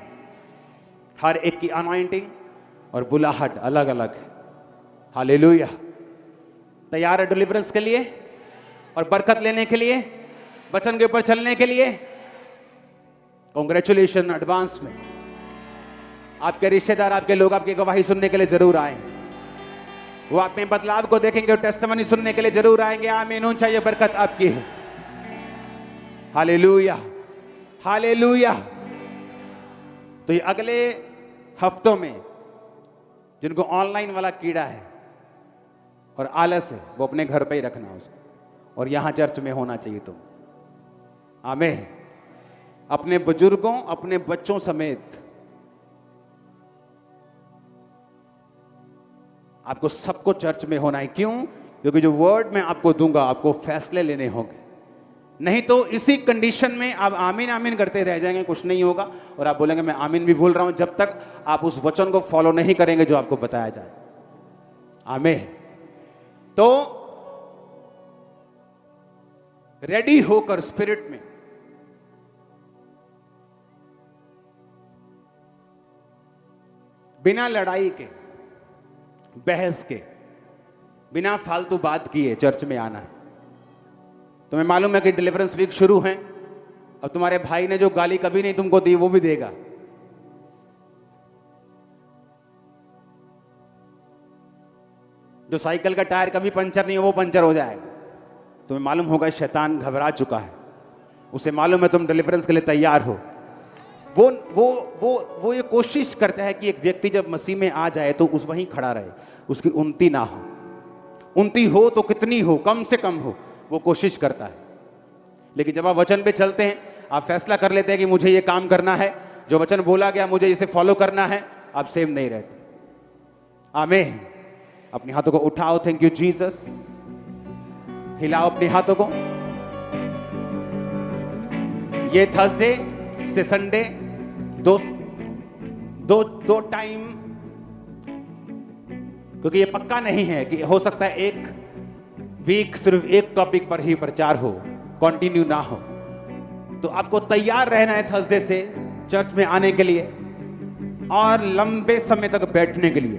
हर एक की अनॉइंटिंग और बुलाहट अलग अलग है। हालेलुया। तैयार है डिलीवरेंस के लिए और बरकत लेने के लिए, वचन के ऊपर चलने के लिए? कांग्रेचुलेशन एडवांस में। आपके रिश्तेदार, आपके लोग आपकी गवाही सुनने के लिए जरूर आएंगे। वो आप में बदलाव को देखेंगे और टेस्टिमनी सुनने के लिए जरूर आएंगे। आमीन। ऊंचा ये बरकत आपकी है। Hallelujah, hallelujah. तो ये अगले हफ्तों में जिनको ऑनलाइन वाला कीड़ा है और आलस है, वो अपने घर पे ही रखना उसको, और यहां चर्च में होना चाहिए तुम। आमीन। अपने बुजुर्गों, अपने बच्चों समेत आपको सबको चर्च में होना है। क्यों? क्योंकि जो वर्ड मैं आपको दूंगा आपको फैसले लेने होंगे। नहीं तो इसी कंडीशन में आप आमीन आमीन करते रह जाएंगे, कुछ नहीं होगा। और आप बोलेंगे मैं आमीन भी बोल रहा हूं, जब तक आप उस वचन को फॉलो नहीं करेंगे जो आपको बताया जाए। आमीन। तो रेडी होकर स्पिरिट में बिना लड़ाई के, बहस के, बिना फालतू बात किए चर्च में आना है। तुम्हें मालूम है कि डिलीवरेंस वीक शुरू है, और तुम्हारे भाई ने जो गाली कभी नहीं तुमको दी वो भी देगा। जो साइकिल का टायर कभी पंचर नहीं हो वो पंचर हो जाएगा। तुम्हें मालूम होगा शैतान घबरा चुका है, उसे मालूम है तुम डिलीवरेंस के लिए तैयार हो। वो ये कोशिश करता है कि एक व्यक्ति जब मसीह में आ जाए तो उस वहीं खड़ा रहे, उसकी उन्नति ना हो। उन्नति हो तो कितनी हो, कम से कम हो, वो कोशिश करता है। लेकिन जब आप वचन पे चलते हैं, आप फैसला कर लेते हैं कि मुझे ये काम करना है, जो वचन बोला गया मुझे इसे फॉलो करना है, आप सेम नहीं रहते। आमीन। अपने हाथों को उठाओ। Thank you Jesus. हिलाओ अपने हाथों को। ये थर्सडे से संडे दो टाइम, क्योंकि ये पक्का नहीं है कि हो सकता है एक वीक सिर्फ एक टॉपिक पर ही प्रचार हो, कंटिन्यू ना हो। तो आपको तैयार रहना है थर्सडे से चर्च में आने के लिए और लंबे समय तक बैठने के लिए।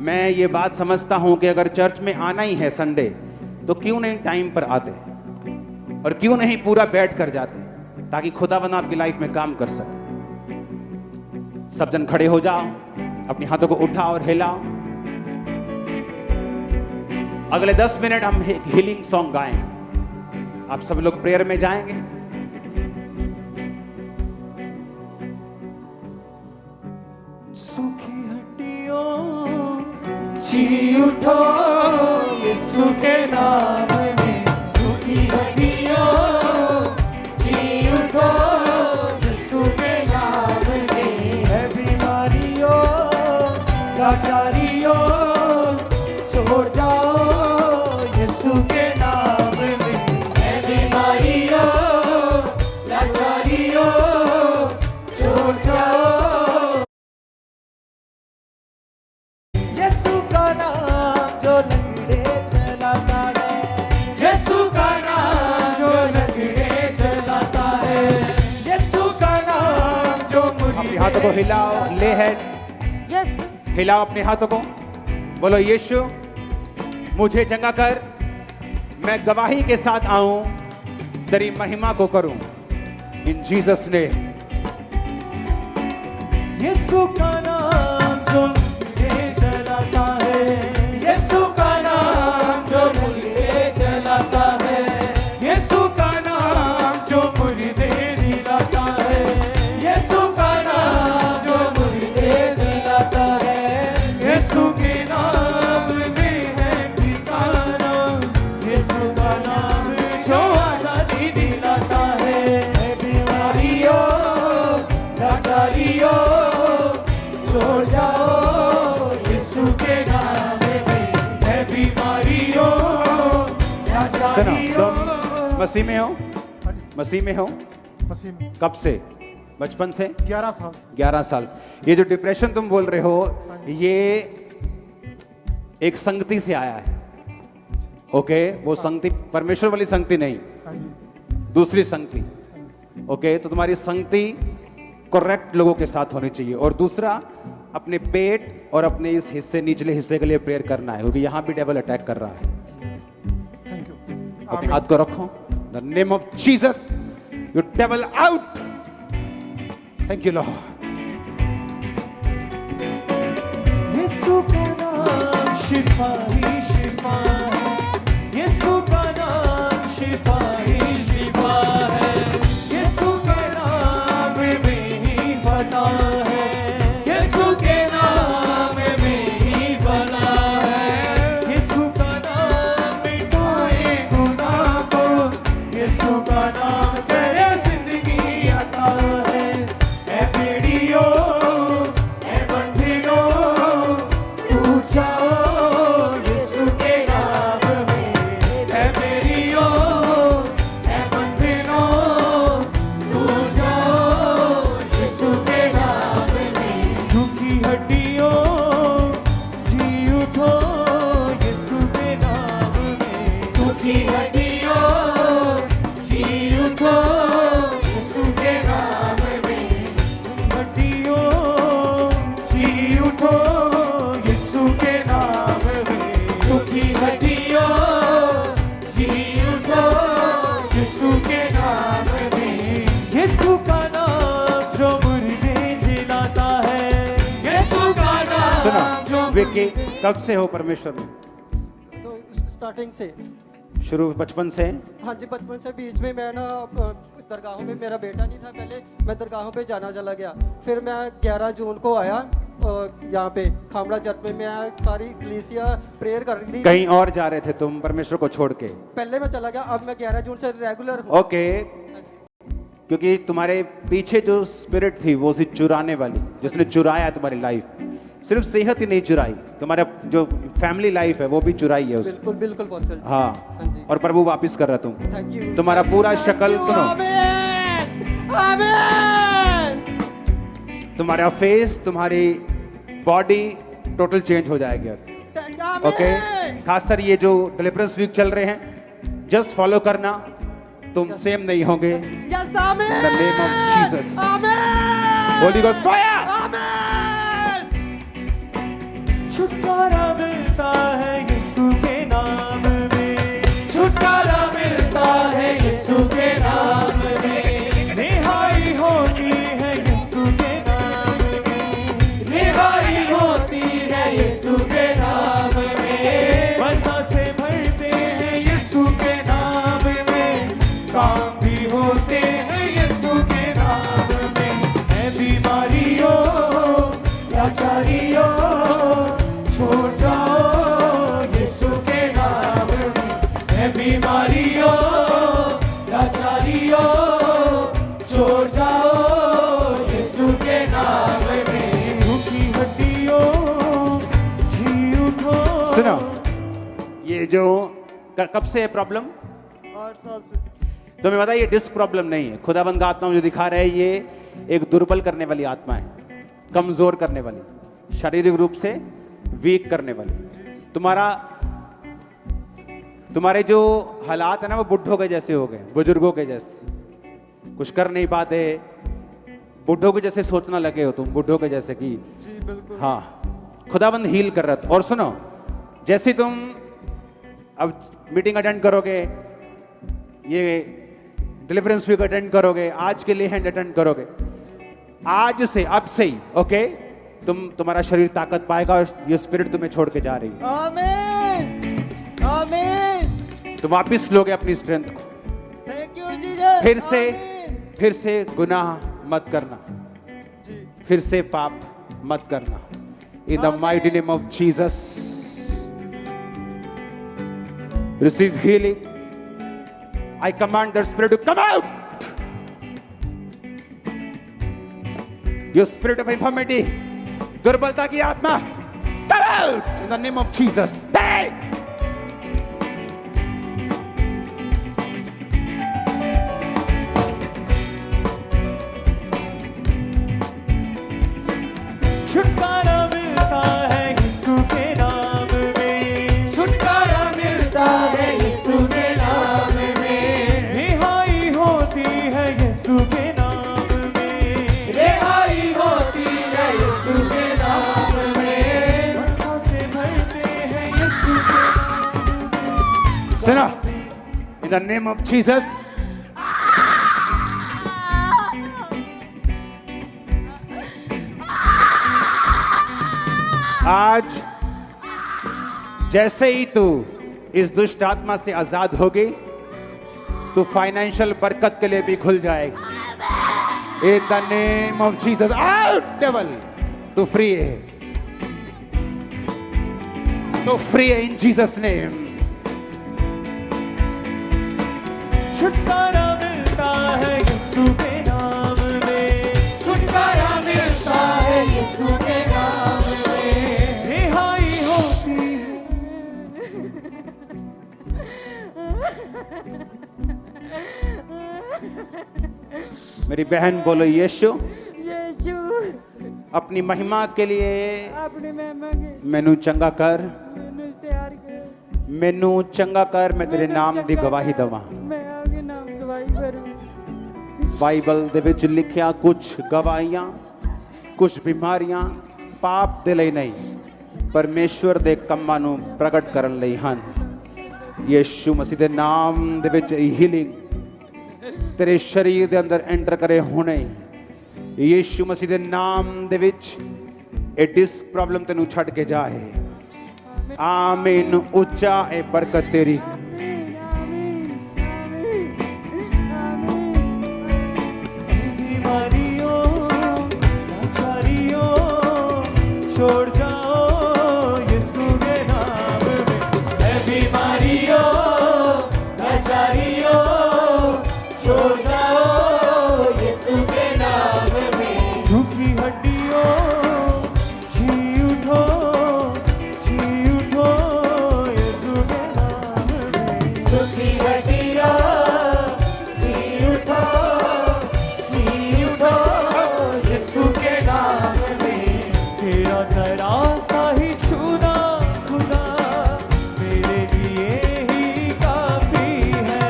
मैं ये बात समझता हूं कि अगर चर्च में आना ही है संडे, तो क्यों नहीं टाइम पर आते और क्यों नहीं पूरा बैठ कर जाते, ताकि खुदावंद आपकी लाइफ में काम कर सके। सब जन खड़े हो जाओ, अपने हाथों को उठाओ और हिलाओ। अगले 10 मिनट हम एक हीलिंग सॉन्ग गाएंगे। आप सब लोग प्रेयर में जाएंगे। सूखी हड्डियों जी उठो यीशु के नाम में। सूखी हड्डियों जी उठो यीशु के नाम में। है बीमारियों लाचारियों छोड़ जाओ यीशु के नाम में। है बीमारियों लाचारियों छोड़ जाओ यीशु का नाम जो लंगड़े चलाता है। यीशु का नाम जो लंगड़े चलाता है। यीशु का नाम जो अपने हाथों को हिलाओ, ले है हिलाओ अपने हाथों को, बोलो यीशु मुझे जगह कर, मैं गवाही के साथ आऊं, तेरी महिमा को करूं। इन जीसस ने यीशु का नाम जो मुझे चलाता है। यीशु का नाम जो मुझे चलाता है। यीशु का नाम जो मुर्दे जिलाता है। यीशु का नाम जो मुर्दे जिलाता है। यीशु के नाम में है ठिकाना। यीशु का नाम जो आजादी दिलाता है। बीमारियों लाचारियों छोड़ जाओ यीशु के नाम में। है बीमारियों सुनो, लाचारियों। तुम मसीह में हो? मसीह में हो? मसीह में कब से? बचपन से? 11 साल 11 साल से। ये जो डिप्रेशन तुम बोल रहे हो, ये एक संगति से आया है। ओके, वो संगति परमेश्वर वाली संगति नहीं, हाँ जी दूसरी संगति। ओके, तो तुम्हारी संगति करेक्ट लोगों के साथ होनी चाहिए। और दूसरा, अपने पेट और अपने इस हिस्से, निचले हिस्से के लिए प्रेयर करना है, क्योंकि यहां भी डेविल अटैक कर रहा है। थैंक यू अपने हाथ को रखो। The name of Jesus, you devil out. Thank you lord. Yeshu का नाम शिफा ही शिफा है। यीशु का नाम शिफा ही शिफा है। यीशु के नाम में ही फला है। यीशु के नाम में ही फला है। यीशु का नाम मिटाए गुनाह को। यीशु का नाम करे जिंदगी अता है। ऐ बेड़ियों ऐ बंधनों टूट जाओ यीशु के नाम में। ऐ बेड़ियों ऐ बंधनों टूट जाओ यीशु के नाम में। सूखी हड्डियों जी उठो यीशु के नाम में। सूखी हड्डियों जी उठो यीशु के नाम में। हड्डियों जी उठो यीशु के नाम में। सूखी हड्डियों जी उठो यीशु के नाम में। यीशु का नाम जो मुर्दे जिलाता है। यीशु का नाम सुनो विकी, कब से हो परमेश्वर में? तो स्टार्टिंग से, शुरू बचपन से? हाँ जी, बचपन से। बीच में मैं ना दरगाहों में, मेरा बेटा नहीं था पहले, मैं दरगाहों पे जाना चला गया। फिर मैं 11 जून को आया यहाँ पे खामड़ा चर्च में। मैं सारी कलीसिया प्रेयर कर रही थी। कहीं और जा रहे थे तुम परमेश्वर को छोड़ के? पहले मैं चला गया, अब मैं 11 जून से रेगुलर हूँ। ओके, क्योंकि तुम्हारे पीछे जो स्पिरिट थी वो सी चुराने वाली, जिसने चुराया तुम्हारी लाइफ। सिर्फ सेहत ही नहीं चुराई, तुम्हारा जो फैमिली लाइफ है वो भी चुराई है उसने। बिल्कुल बिल्कुल पॉसिबल। हाँ, हाँ जी। और प्रभु वापस कर रहा तुम। Thank you. तुम्हारा पूरा शक्ल सुनो, आमीन आमीन। तुम्हारा फेस, तुम्हारी बॉडी टोटल चेंज हो जाएगी। ओके, खासकर ये जो डिलीवरेंस वीक चल रहे हैं, जस्ट फॉलो करना, तुम सेम नहीं होंगे। यस आमीन। In the name of Jesus. आमीन। Holy Ghost fire! आमीन। छुटकारा मिलता है यीशु के नाम में। छुटकारा मिलता है यीशु के नाम में। रिहाई होती है यीशु के नाम में। रिहाई होती है यीशु के नाम में। बसा से बीमारियों लाचारियों छोड़ जाओ यीशु के नाम में। सूखी हड्डियों जी उठो। सुनो, ये जो कब से है प्रॉब्लम? 8 साल से। तो मैं बताइए, डिस्क प्रॉब्लम नहीं है। खुदाबंद का आत्मा मुझे दिखा रहा है, ये एक दुर्बल करने वाली आत्मा है, कमजोर करने वाली, शारीरिक रूप से वीक करने वाली। तुम्हारे जो हालात है ना, वो बुढ़ों के जैसे हो गए, बुजुर्गों के जैसे, कुछ कर नहीं पाते, बुढ़ों के जैसे सोचना लगे हो तुम, बुढ़ों के जैसे कि जी बिल्कुल। हाँ, खुदाबंद हील कर रहा था। और सुनो, जैसे तुम अब मीटिंग अटेंड करोगे, ये डिलीवरेंस वीक अटेंड करोगे, आज के लिए हैंड अटेंड करोगे, आज से, अब से ही, ओके, तुम्हारा शरीर ताकत पाएगा और ये स्पिरिट तुम्हें छोड़ के जा रही है। आमीन आमीन। तो वापिस लोगे अपनी स्ट्रेंथ को। Thank you Jesus. फिर से गुनाह मत करना, फिर से पाप मत करना। इन the mighty name of Jesus, receive healing. I command the spirit to come out. Your spirit of infirmity, दुर्बलता की आत्मा, come out in the name of Jesus. छुटकारा मिलता है यीशु के नाम में। छुटकारा मिलता है यीशु के नाम में। रिहाई होती है यीशु के नाम में। रिहाई होती है यीशु के नाम में। सांसें भरते हैं यीशु के नाम में। सुनो, in the name of Jesus. आज जैसे ही तू इस दुष्ट आत्मा से आजाद होगी, तू फाइनेंशियल बरकत के लिए भी खुल जाएगी। In the name of Jesus, out devil, तू फ्री है, तू फ्री है इन जीसस नेम। छुटकारा मिलता है यीशु के नाम में। छुटकारा मिलता है यीशु के नाम में। रिहाई होती मेरी बहन बोलो, यीशु यीशु अपनी महिमा के लिए अपनी महिमा के मैनू चंगा कर, मैंने तैयार कर। मैनू चंगा कर, मैं तेरे नाम दी गवाही दवा। मैं आपके नाम गवाही करूं। बाइबल ਦੇ ਵਿੱਚ ਲਿਖਿਆ ਕੁਝ ਗਵਾਹੀਆਂ, ਕੁਝ ਬਿਮਾਰੀਆਂ ਪਾਪ ਦੇ ਲਈ ਨਹੀਂ, ਪਰਮੇਸ਼ਵਰ ਦੇ ਕੰਮਾਂ ਨੂੰ ਪ੍ਰਗਟ ਕਰਨ ਲਈ ਹਨ। ਯੀਸ਼ੂ ਮਸੀਹ ਦੇ ਨਾਮ ਦੇ ਵਿੱਚ ਹੀਲਿੰਗ ਤੇਰੇ ਸਰੀਰ ਦੇ ਅੰਦਰ ਐਂਟਰ ਕਰੇ ਹੁਣੇ। ਯੀਸ਼ੂ ਮਸੀਹ ਦੇ ਨਾਮ ਦੇ ਵਿੱਚ ਇਹ ਡਿਸਕ ਪ੍ਰੋਬਲਮ ਤੈਨੂੰ ਛੱਡ ਕੇ ਜਾਏ। ਆਮੀਨ। ਉੱਚਾ ਇਹ ਬਰਕਤ ਤੇਰੀ। बीमारियों लाचारियों छोड़ जाओ यीशु के नाम में। है बीमारियों लाचारियों छोड़ जाओ यीशु के नाम में। सूखी हड्डियों जी उठो यीशु के नाम में। सूखी हड्डियों जी उठो यीशु के नाम में। तेरा जरा सा ही छूना खुदा मेरे लिए ही काफी है।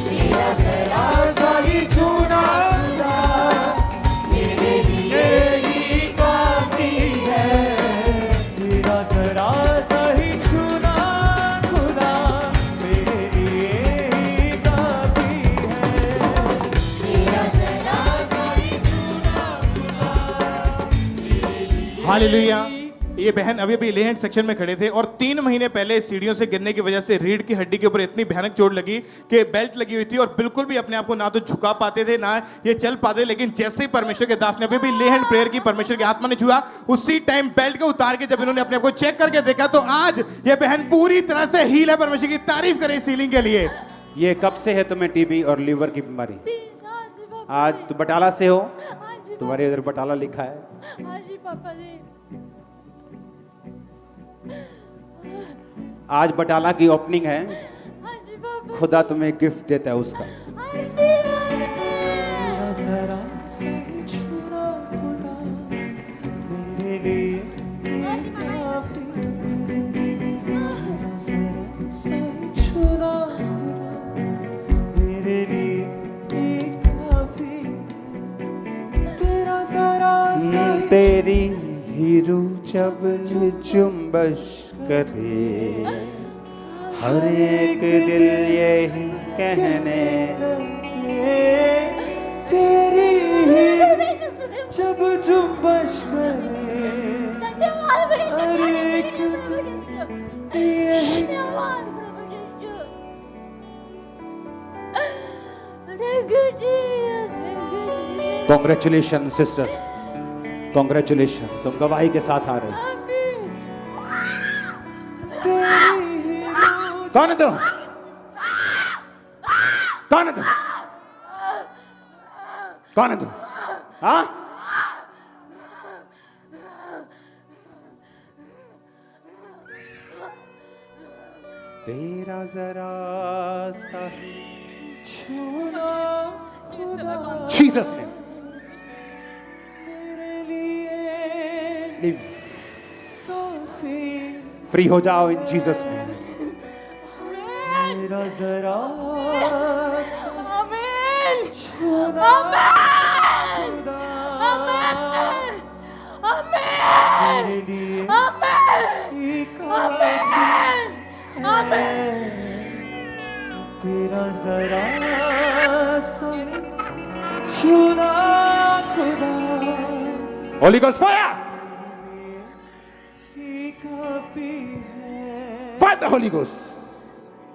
तेरा जरा सा ही छूना खुदा मेरे लिए ही काफी है। तेरा जरा सा ही छूना खुदा मेरे लिए ही काफी है। तेरा जरा सा ही हालेलुया। ये बहन अभी अभी ले हैंड सेक्शन में खड़े थे और 3 महीने पहले सीढ़ियों से गिरने की वजह से रीढ़ की हड्डी के ऊपर इतनी भयानक चोट लगी कि बेल्ट लगी हुई थी और बिल्कुल भी अपने आप को ना तो झुका पाते थे ना ये चल पाते। लेकिन जैसे ही परमेश्वर के दास ने अभी भी ले हैंड प्रेयर की, परमेश्वर की आत्मा ने छुआ, उसी टाइम बेल्ट को उतार के जब इन्होंने अपने आप को चेक करके देखा तो आज ये बहन पूरी तरह से हील है। परमेश्वर की तारीफ करें इस हीलिंग के लिए। ये कब से है तुम्हें टीबी और लीवर की बीमारी? 3 साल से पापा आज जी। तो बटाला से हो? हाँ जी तुम्हारे इधर बटाला लिखा है। हाँ जी पापा जी। आज बटाला की ओपनिंग है। हाँ जी पापा। खुदा तुम्हें गिफ्ट देता है उसका। तेरा जरा सा छुरा खुदा मेरे लिए ये काफी है। तेरा जरा सा छुरा खुदा मेरे लिए ये काफी है। तेरा जरा सा तेरी हीरू जब जुम्बश करे, हर एक दिल यही कहने लगे, तेरी जब जुम्बश करे हर एक दिल यही कॉन्ग्रेचुलेशन सिस्टर, कॉन्ग्रेचुलेशन, तुम गवाही के साथ आ रहे हो। कौन है तू? कौन है तू? कौन है तू? हाँ? तेरा जरा सा छूना खुदा जीसस ने मेरे लिए काफी। फ्री हो जाओ इन जीसस में। तेरा जरा सा आमीन। छूना खुदा मेरे लिए ये काफी है। तेरा जरा सा छूना खुदा होली गोस्ट फायर, ये काफी है। Fire the Holi ghost.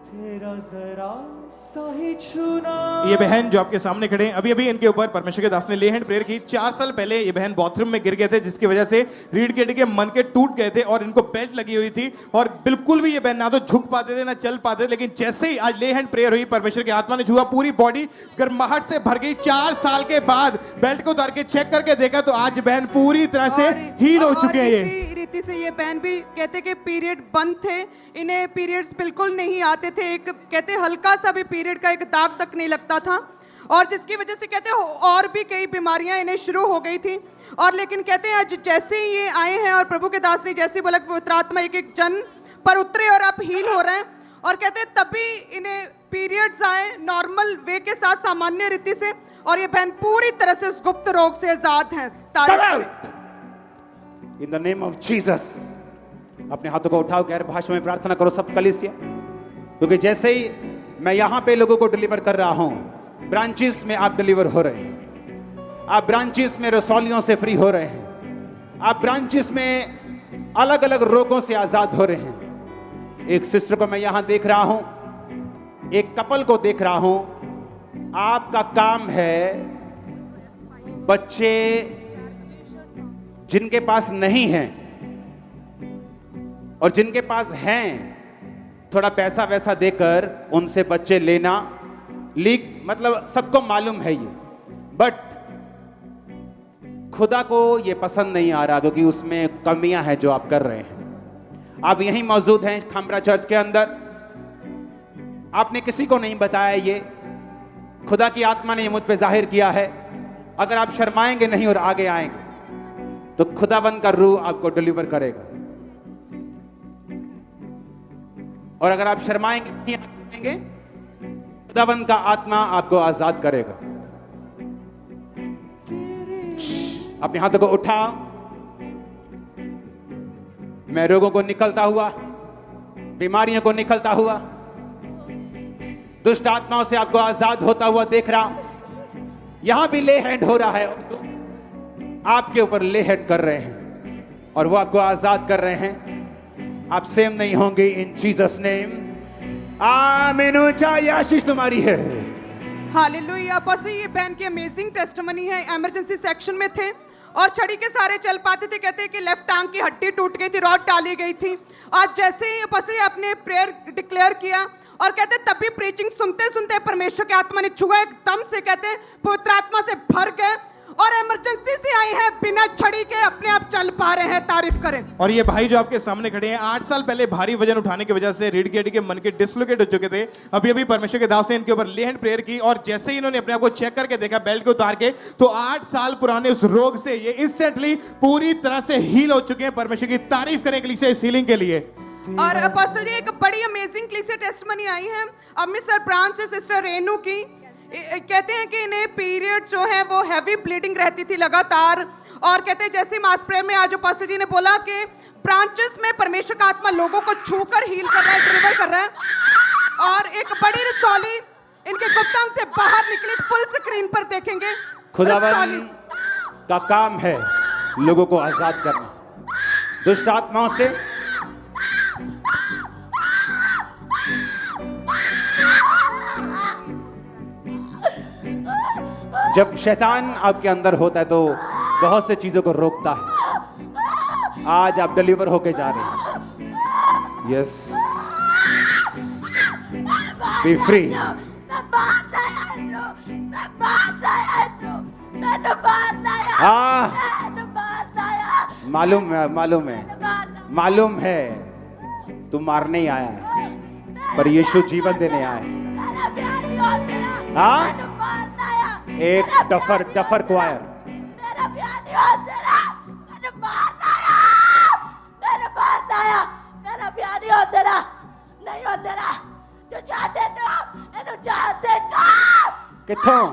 तेरा जरा सा ही छूना। ये बहन जो आपके सामने खड़े हैं, अभी अभी इनके ऊपर परमेश्वर के दास ने ले हैंड प्रेयर की। 4 साल पहले ये बहन बाथरूम में गिर गए थे जिसकी वजह से रीढ़ की हड्डी के मन के टूट गए थे और इनको बेल्ट लगी हुई थी और बिल्कुल भी ये बहन ना तो झुक पाते थे ना चल पाते थे। लेकिन जैसे ही आज ले हैंड प्रेयर हुई, परमेश्वर की आत्मा ने छुआ, पूरी बॉडी गर्माहट से भर गई। 4 साल के बाद बेल्ट को उतार के चेक करके देखा तो आज बहन पूरी तरह से हील हो चुके हैं। ये रीति से ये बहन भी कहते कि पीरियड बंद थे, इन्हें पीरियड्स बिल्कुल नहीं आते थे। एक कहते हल्का सा भी पीरियड का एक दाग तक नहीं लगता था और जिसकी वजह से कहते और भी कई बीमारियां इन्हें शुरू हो गई थी। और लेकिन कहते हैं आज जैसे ही ये आए हैं और प्रभु के दास ने जैसे बोला पवित्र आत्मा एक एक जन पर उतरे और आप हील हो रहे हैं और कहते हैं तभी इन्हें पीरियड्स आए नॉर्मल वे के साथ, सामान्य रीति से, और ये बहन पूरी तरह से उस गुप्त रोग से आजाद हैं। In the name of Jesus. अपने हाथों को उठाओ, गैर भाषा में प्रार्थना करो सब कलीसिया, क्योंकि जैसे ही मैं यहां पे लोगों को डिलीवर कर रहा हूं, ब्रांचेस में आप डिलीवर हो रहे हैं। आप ब्रांचेस में रसौलियों से फ्री हो रहे हैं। आप ब्रांचेस में अलग अलग रोगों से आजाद हो रहे हैं। एक सिस्टर को मैं यहां देख रहा हूं, एक कपल को देख रहा हूं। आपका काम है बच्चे जिनके पास नहीं हैं और जिनके पास हैं थोड़ा पैसा वैसा देकर उनसे बच्चे लेना। लीक मतलब सबको मालूम है ये, बट खुदा को ये पसंद नहीं आ रहा क्योंकि उसमें कमियां हैं जो आप कर रहे हैं। आप यहीं मौजूद हैं खामरा चर्च के अंदर, आपने किसी को नहीं बताया, ये खुदा की आत्मा ने ये मुझ पे जाहिर किया है। अगर आप शर्माएंगे नहीं और आगे आएंगे तो खुदाबंद का रूह आपको डिलीवर करेगा, और अगर आप शर्माएंगे नहीं आएंगे, खुदाबंद का आत्मा आपको आजाद करेगा। अपने हाथों को उठाओ। मैं रोगों को निकलता हुआ, बीमारियों को निकलता हुआ, दुष्ट आत्माओं से आपको आजाद होता हुआ देख रहा हूं। यहां भी ले हैंड हो रहा है, आपके ऊपर ले हैंड कर रहे हैं। और वो आपको आजाद कर रहे हैं। आप सेम नहीं होंगे इन जीसस नेम। आमीन। ऊंचाई आशीष तुम्हारी है। हालेलुया। बस ये बहन की अमेजिंग टेस्टिमनी है। इमरजेंसी सेक्शन में थे और छड़ी के सारे चल पाते थे। कहते हैं कि लेफ्ट टांग की हड्डी टूट गई थी, रॉड डाली गई थी। आज जैसे ही बस ये अपने प्रेयर डिक्लेयर किया और कहते तभी प्रीचिंग सुनते सुनते परमेश्वर की आत्मा ने छुआ एकदम से। कहते पवित्र आत्मा से भर गए और इमरजेंसी से आए हैं, बिना छड़ी के अपने आप चल पा रहे हैं। तारीफ करें। और ये भाई जो आपके सामने खड़े हैं 8 साल पहले भारी वजन उठाने की वजह से रीढ़ की हड्डी के मन के डिसलोकेट हो चुके थे। अभी अभी परमेश्वर के दास ने इनके ऊपर ले हैंड प्रेयर की और जैसे ही इन्होंने अपने आप को चेक करके देखा बेल्ट को उतार के, तो 8 साल पुराने उस रोग से ये इंस्टेंटली पूरी तरह से हील हो चुके हैं। परमेश्वर की तारीफ करें के लिए, इस हीलिंग के लिए। और अपोस्टल जी एक बड़ी अमेजिंग क्लिसे टेस्टिमनी आई है अमृतसर ब्रांच से सिस्टर रेनू की। कहते हैं कि इन्हें पीरियड जो है वो हैवी ब्लीडिंग रहती थी लगातार। और कहते हैं जैसे मास प्रेयर में आज अपोस्टल जी ने बोला कि ब्रांचेस में परमेश्वर का आत्मा लोगों को छूकर हील कर रहा है, डिलीवर कर रहा है। और एक बड़ी रसौली इनके गुप्तांग से बाहर निकली, फुल स्क्रीन पर देखेंगे। खुदावन का काम है लोगों को आजाद करना दुष्ट आत्माओं से। जब शैतान आपके अंदर होता है तो बहुत से चीजों को रोकता है। आज आप डिलीवर होके जा रहे हैं। Yes, B free. हाँ, मालूम है तू मारने ही आया है, पर यीशु जीवन देने आया है। हाँ, एक डफर क्वायर। किथों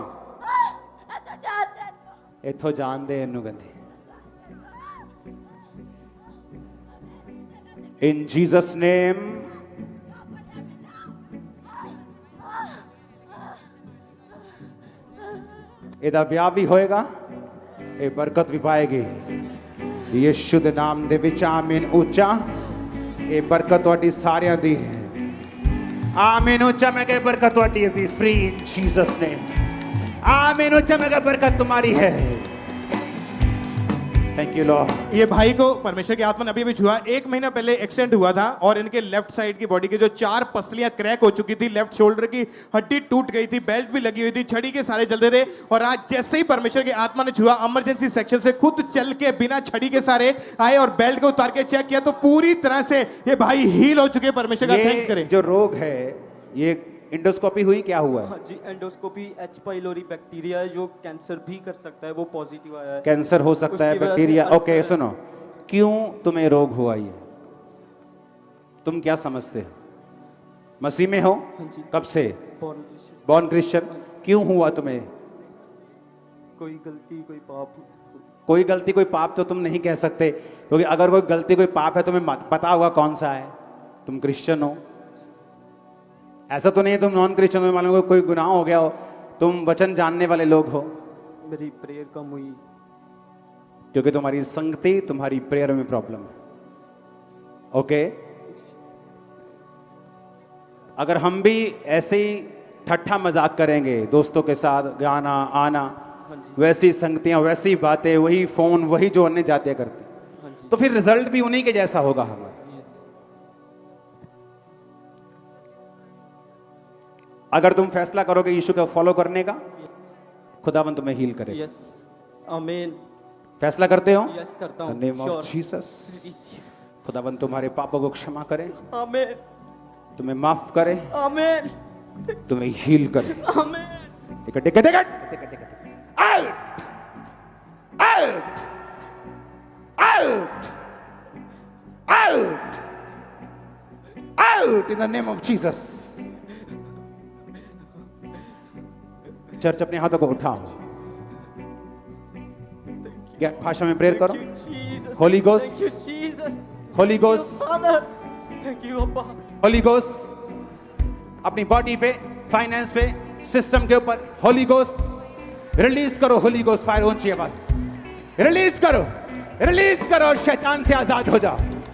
इथों जान दे इनू गंदे। इन जीसस नेम। ਇਹਦਾ ਵਿਆਹ ਵੀ ਹੋਏਗਾ, ਇਹ ਬਰਕਤ ਵੀ ਪਾਏਗੀ ਯਿਸੂ ਦੇ ਨਾਮ ਦੇ ਵਿੱਚ। ਆਮੀਨ। ਉੱਚਾ ਇਹ ਬਰਕਤ ਤੁਹਾਡੀ ਸਾਰਿਆਂ ਦੀ ਹੈ। ਆਮੀਨ। ਉੱਚਾ ਮੈਂ ਕਿਹਾ ਬਰਕਤ ਤੁਹਾਡੀ ਹੈ। ਬੀ ਫ੍ਰੀ ਇਨ ਜੀਸਸ ਨੇਮ। आमीन। उच्च में बरकत तुम्हारी है। Thank you Lord. ये भाई को परमेश्वर की आत्मा ने अभी छुआ। 1 महीना पहले एक्सीडेंट हुआ था और इनके लेफ्ट साइड की बॉडी के जो 4 पसलियां क्रैक हो चुकी थी, लेफ्ट शोल्डर की हड्डी टूट गई थी, बेल्ट भी लगी हुई थी, छड़ी के सारे जलते थे। और आज जैसे ही परमेश्वर की आत्मा ने छुआ, इमरजेंसी सेक्शन से खुद चल के बिना छड़ी के सारे आए और बेल्ट को उतार के चेक किया तो पूरी तरह से ये भाई हील हो चुके। परमेश्वर का थैंक्स करें। जो रोग है ये इंडोस्कोपी हुई, क्या हुआ है? हाँ जी, एंडोस्कोपी एच पाइलोरी बैक्टीरिया है जो कैंसर भी कर सकता है, वो पॉजिटिव आया है। कैंसर हो सकता है, बैक्टीरिया। ओके सुनो, क्यों तुम्हें रोग हुआ ये? तुम क्या समझते हो? मसीह में हो? हाँ जी। कब से? Born Christian. क्यों हुआ तुम्हें? कोई गलती कोई पाप। कोई गलती कोई पाप तो तुम नहीं कह सकते, क्योंकि अगर कोई गलती कोई पाप है तुम्हें पता होगा कौन सा है। तुम क्रिश्चियन हो, ऐसा तो नहीं है तुम नॉन क्रिश्चियन हो, मालूम कोई गुनाह हो गया हो। तुम वचन जानने वाले लोग हो। मेरी प्रेयर कम हुई क्योंकि तुम्हारी संगति, तुम्हारी प्रेयर में प्रॉब्लम है। ओके, अगर हम भी ऐसे ही ठट्ठा मजाक करेंगे दोस्तों के साथ, गाना आना, वैसी संगतियां, वैसी बातें, वही फोन, वही जो अन्य जाते करते, तो फिर रिजल्ट भी उन्हीं के जैसा होगा हमारा। अगर तुम फैसला करोगे यीशु को फॉलो करने का, खुदावन तुम्हें हील करेगा। यस, आमीन। फैसला करते हो? यस, करता हूं। Name of Jesus. खुदावन तुम्हारे पापों को क्षमा करे, आमीन। तुम्हें माफ करे, आमीन। तुम्हें हील करे। आमीन। Ticket ticket ticket ticket ticket out out out out out in the name of Jesus. Church अपने हाथों को उठाओ, क्या भाषा में प्रेयर करो। Holi ghost, Holi ghost, thank you अब्बा। होली गोस्ट अपनी बॉडी पे, फाइनेंस पे, सिस्टम के ऊपर होली गोस्ट रिलीज करो। होली गोस्ट फायर, ऊंची आवाज रिलीज करो, रिलीज करो और शैतान से आजाद हो जाओ।